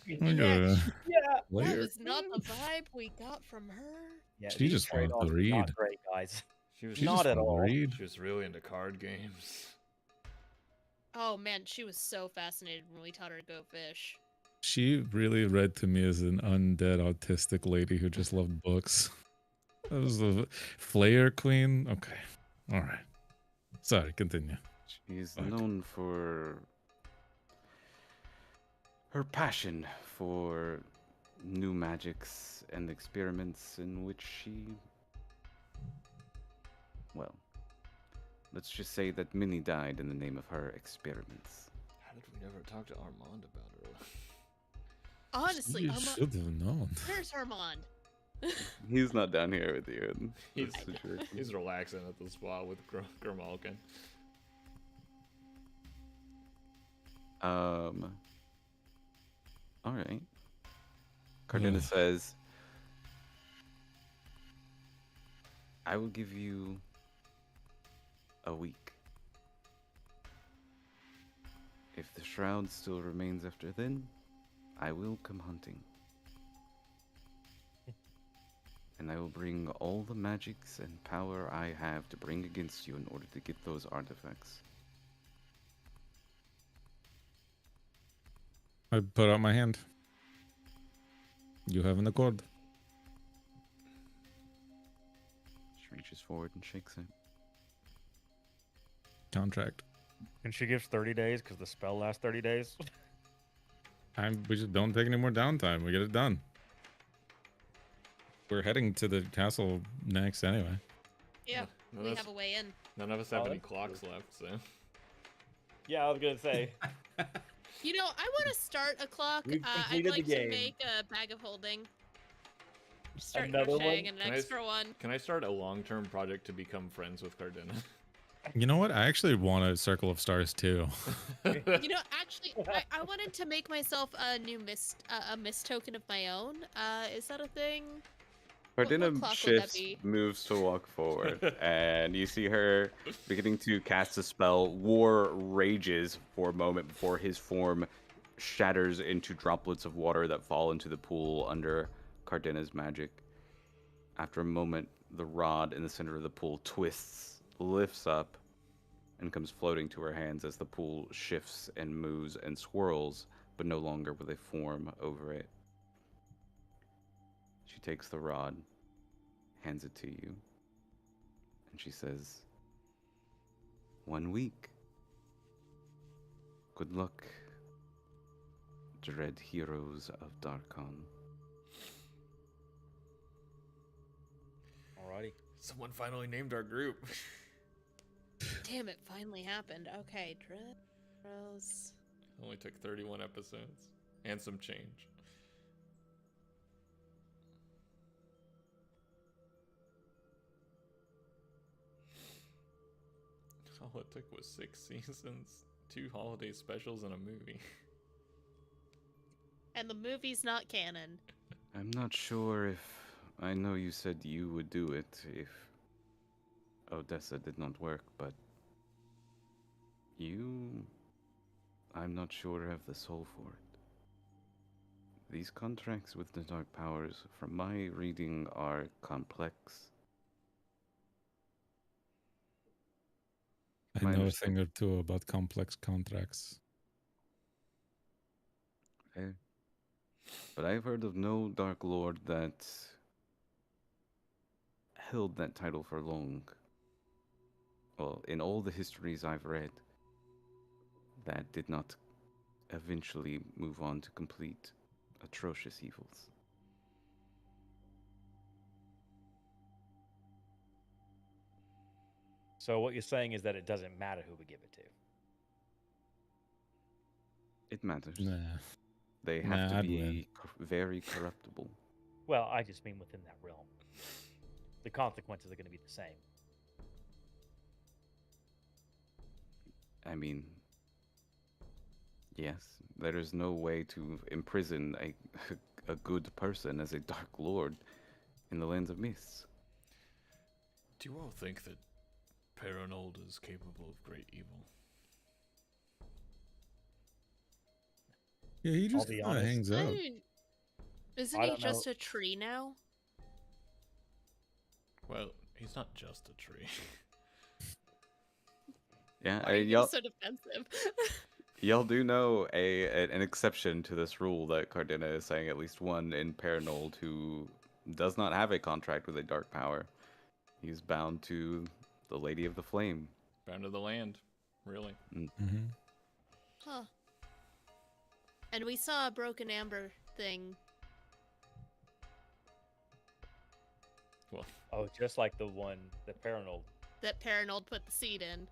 We gotta- Yeah. That later. was not the vibe we got from her. Yeah, She these just wanted to trade-offs are read. Not great, guys. She was She Not just at wanted to all. read. She was really into card games. Oh man, she was so fascinated when we taught her to go fish. She really read to me as an undead autistic lady who just loved books. That was the Flayer Queen. Okay, all right. Sorry, continue. She's Fuck. known for her passion for new magics and experiments in which she, well, let's just say that many died in the name of her experiments. How did we never talk to Armand about her? Honestly, You Armand, should have known. where's Armand? He's not down here with you in He's- this situation. He's relaxing at the spa with Grimalkin. All right. Cardina says, I will give you a week. If the shroud still remains after then, I will come hunting. And I will bring all the magics and power I have to bring against you in order to get those artifacts. I put out my hand. You have an accord. She reaches forward and shakes it. Contract. And she gives 30 days because the spell lasts 30 days. We just don't take any more downtime. We get it done. We're heading to the castle next anyway. Yeah, None we of us- have a way in. None of us have Oh, any that's clocks left, so. Yeah, I was gonna say. You know, I want to start a clock. We've I'd completed like the to game. make a bag of holding. Start Another one? crocheting an Can I extra one. Can I start a long-term project to become friends with Cardina? You know what? I actually want a Circle of Stars too. You know, actually, I wanted to make myself a new mist token of my own. Is that a thing? What Cardina clock would that shifts, be? moves to walk forward, and you see her beginning to cast a spell. War rages for a moment before his form shatters into droplets of water that fall into the pool under Cardina's magic. After a moment, the rod in the center of the pool twists, lifts up, and comes floating to her hands as the pool shifts and moves and swirls, but no longer with a form over it. She takes the rod, hands it to you, and she says, 1 week. Good luck, dread heroes of Darkon. Alrighty. Someone finally named our group. Damn, it finally happened. Okay, Dread Rose. Only took 31 episodes and some change. All it took was 6 seasons, 2 holiday specials, and a movie. And the movie's not canon. I'm not sure if I know you said you would do it if Odessa did not work, but you, I'm not sure have the soul for it. These contracts with the Dark Powers, from my reading, are complex. I My know a understand- thing or two about complex contracts. Fair. But I've heard of no Dark Lord that held that title for long. Well, in all the histories I've read, that did not eventually move on to complete atrocious evils. So what you're saying is that it doesn't matter who we give it to. It matters. Nah. They have Nah, to I'd be win. very corruptible. Well, I just mean within that realm. The consequences are going to be the same. I mean, yes, there is no way to imprison a good person as a Dark Lord in the Lands of Mists. Do you all think that Paranold is capable of great evil? Yeah, he just be kind of honest. hangs out. Isn't I he don't know. just a tree now? Well, he's not just a tree. Yeah, Why are you being y'all, so defensive? y'all do know an exception to this rule that Cardina is saying, at least one in Paranold who does not have a contract with a dark power. He's bound to the Lady of the Flame. Bound to the land, really. Mm-hmm. Huh. And we saw a broken amber thing. Well, Oh, just like the one that Paranold. That Paranold put the seed in.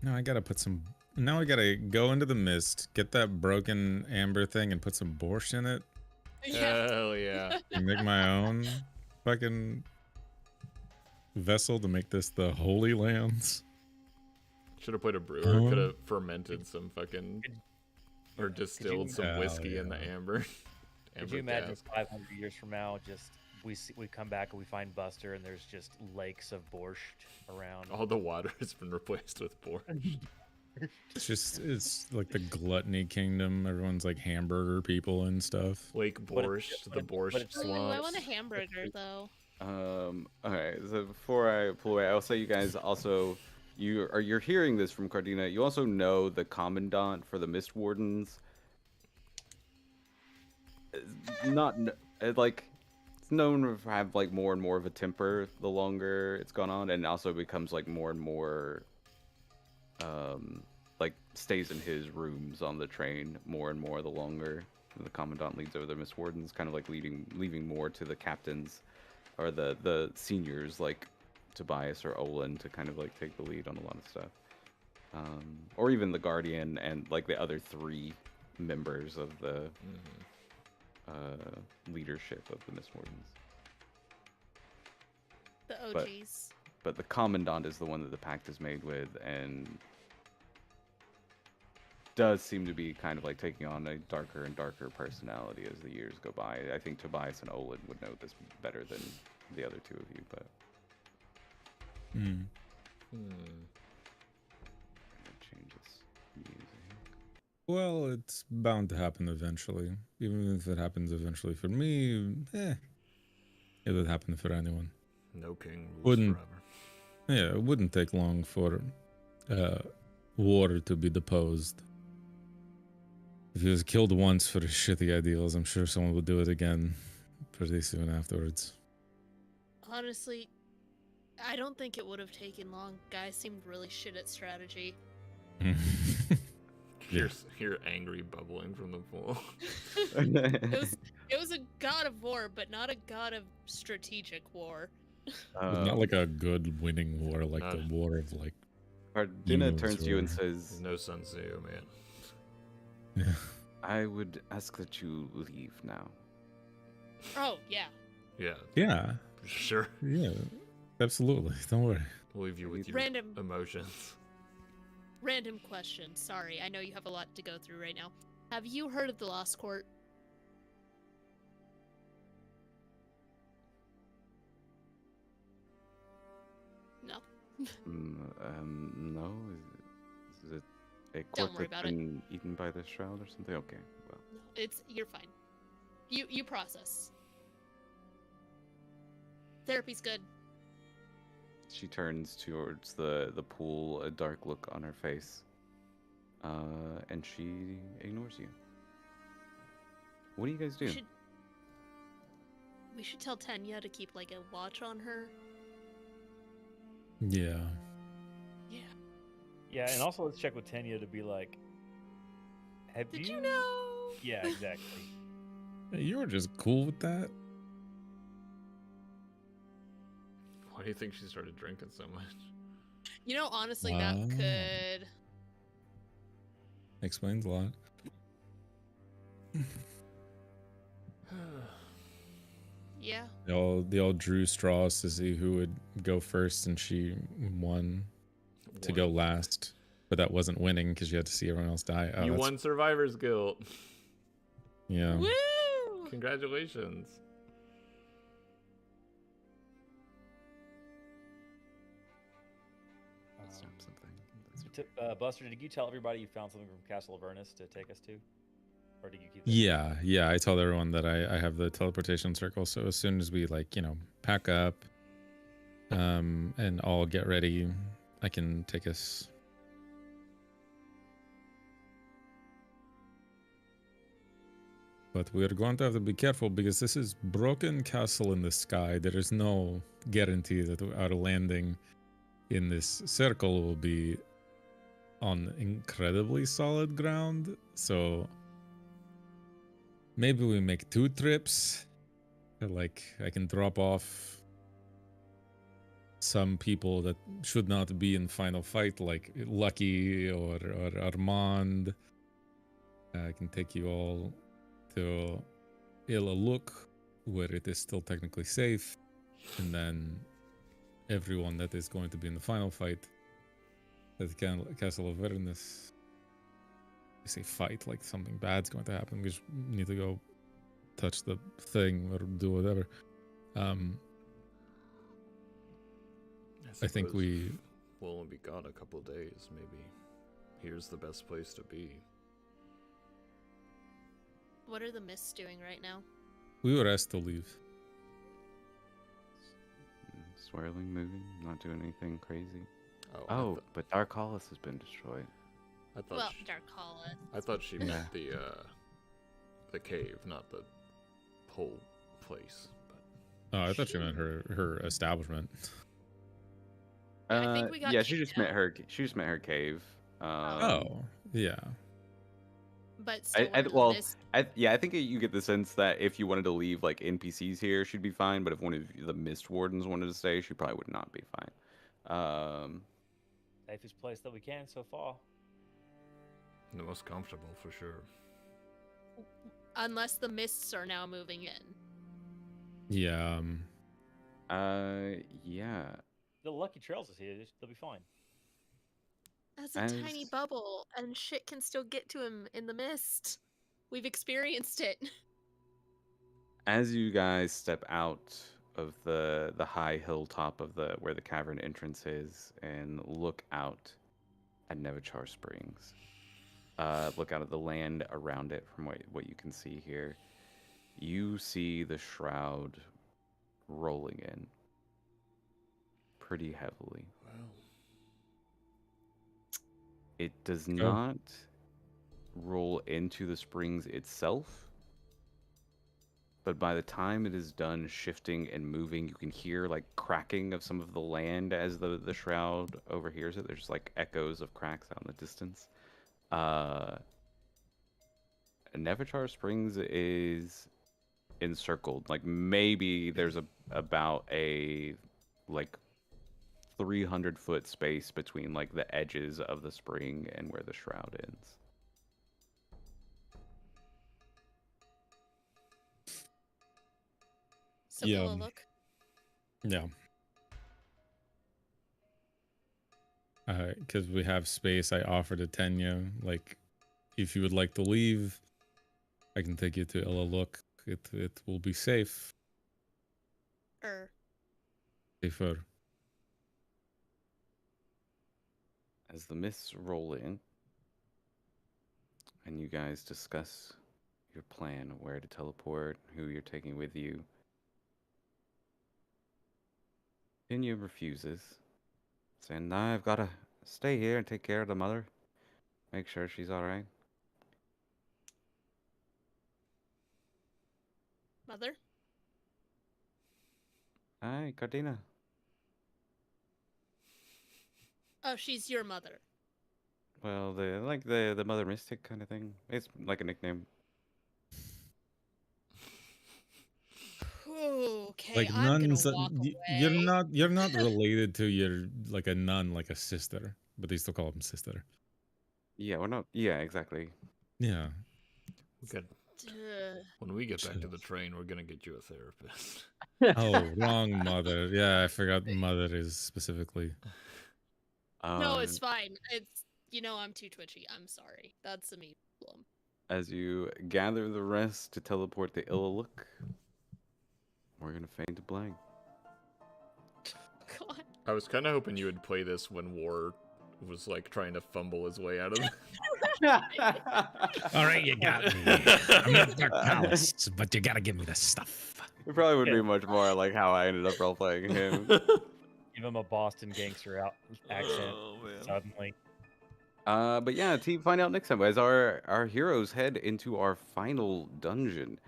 Now I gotta put some. Now I gotta go into the mist, get that broken amber thing, and put some borscht in it, hell yeah. and make my own fucking vessel to make this the Holy Lands. Should have put a brewer. Could Um, have fermented some fucking, or distilled some Hell whiskey in the yeah. amber. Could you imagine gas. 500 years from now, just we come back and we find Buster and there's just lakes of borscht around. All the water has been replaced with borscht. It's like the gluttony kingdom. Everyone's like hamburger people and stuff. Lake But Borscht, but the it- Borscht but it's- Ooh, I want a swamps. hamburger though. Okay, so before I pull away, I'll say you guys also, you're hearing this from Cardina. You also know the commandant for the Mist Wardens. Not like it's known to have like more and more of a temper the longer it's gone on, and also becomes like more and more like stays in his rooms on the train more and more the longer the commandant leads over the Mist Wardens, kind of like leaving more to the captains or the seniors like Tobias or Olin to kind of like take the lead on a lot of stuff, or even the Guardian and like the other three members of the leadership of the Mist Wardens. The But- OGs. But the commandant is the one that the pact is made with, and does seem to be kind of like taking on a darker and darker personality as the years go by. I think Tobias and Olin would know this better than the other two of you, but Hmm. it changes music. Well, it's bound to happen eventually. Even if it happens eventually for me, it would happen for anyone. No king rules Wouldn't- forever. Yeah, it wouldn't take long for war to be deposed. If he was killed once for his shitty ideals, I'm sure someone would do it again pretty soon afterwards. Honestly, I don't think it would have taken long. Guys seemed really shit at strategy. Hear angry bubbling from the pool. It was a god of war, but not a god of strategic war. Not like a good winning war, like the Not- war of like. Cardina Humans turns to you and or- says, No Sun Tzu, man. Yeah. I would ask that you leave now. Oh yeah. Yeah, Yeah, sure. yeah, absolutely. Don't worry. We'll leave you with your Random. emotions. Random question. Sorry, I know you have a lot to go through right now. Have you heard of the Lost Court? No. No. Is it a Don't court worry that's about it. been eaten by the shroud or something? Okay, well. You're fine. You process. Therapy's good. She turns towards the pool, a dark look on her face, and she ignores you. What do you guys do? We should tell Tanya to keep like a watch on her. Yeah. Yeah. Yeah, and also let's check with Tanya to be like, Did you know? Yeah, exactly. You were just cool with that? Why do you think she started drinking so much? You know, honestly, that Wow. could. Explains a lot. Yeah. They all drew straws to see who would go first, and she won to go last. But that wasn't winning because you had to see everyone else die. Oh, You won Survivor's Guilt. Yeah. Woo! Congratulations. Snap something. Buster, did you tell everybody you found something from Castle Avernus to take us to? Or did you keep that? Yeah. I told everyone that I have the teleportation circle, so as soon as we pack up, and all get ready, I can take us. But we're going to have to be careful because this is broken castle in the sky. There is no guarantee that our landing in this circle will be on incredibly solid ground. So maybe we make 2 trips. Like, I can drop off some people that should not be in final fight, like Lucky or Armand. I can take you all to Illaluk, where it is still technically safe, and then everyone that is going to be in the final fight at Castle of Avernus. I say fight like something bad's going to happen. We just need to go touch the thing or do whatever. I think we will only be gone a couple days. Maybe here's the best place to be. What are the mists doing right now? we were asked to leave. Swirling, moving, not doing anything crazy. Oh, But Dark Hollis has been destroyed. I thought Well, Dark Hollis. I thought she meant the cave, not the whole place. But Oh, I thought you meant her establishment. I think we got yeah, she kicked just met out. her. She just met her cave. Oh, yeah. But still, one of the Well, mists. I think you get the sense that if you wanted to leave like NPCs here, she'd be fine. But if one of the Mist Wardens wanted to stay, she probably would not be fine. Safest place that we can so far. the most comfortable for sure. Unless the mists are now moving in. Yeah. Yeah. The Lucky Trails is here. They'll be fine. That's a tiny bubble, and shit can still get to him in the mist. We've experienced it. As you guys step out of the high hilltop of where the cavern entrance is and look out at Nevichar Springs, look out at the land around it from what you can see here, you see the Shroud rolling in pretty heavily. Wow. It does not roll into the springs itself, but by the time it is done shifting and moving, you can hear like cracking of some of the land as the Shroud overhears it. There's like echoes of cracks out in the distance. Nevichar Springs is encircled. Like maybe there's about a like 300-foot space between like the edges of the spring and where the Shroud ends. So Yeah. Look. Yeah. because we have space, I offer to Tenya, like, if you would like to leave, I can take you to Ilaluk. It will be safe. Safer. As the mists roll in, and you guys discuss your plan, where to teleport, who you're taking with you, Tenya refuses, saying, "No, I've got to stay here and take care of the mother. Make sure she's all right." Mother? Hi, Cardina. Oh, she's your mother. Well, the mother mystic kind of thing. It's like a nickname. Okay, Like I'm gonna nuns, walk away. you're not related to your like a nun, like a sister, but they still call them sister. Yeah, we're not. Yeah, exactly. Yeah. We got, Ugh. when we get back to the train, we're gonna get you a therapist. Oh, wrong mother. Yeah, I forgot mother is specifically. No, it's Um, fine. It's I'm too twitchy. I'm sorry. That's a me problem. as you gather the rest to teleport to Ilaluk, we're gonna fade to black. God. I was kind of hoping you would play this when War was like trying to fumble his way out of. All right, you got me. I'm not Dark Palace, but you gotta give me the stuff. It probably would be much more like how I ended up role playing him. Give him a Boston gangster accent Oh, man. suddenly. But yeah, team, find out next time as our heroes head into our final dungeon,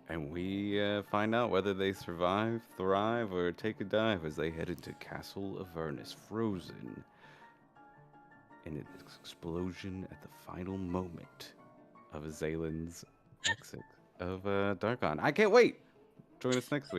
and we find out whether they survive, thrive, or take a dive as they head into Castle Avernus, frozen in an explosion at the final moment of Zalen's exit of Darkon. I can't wait. Join us next week.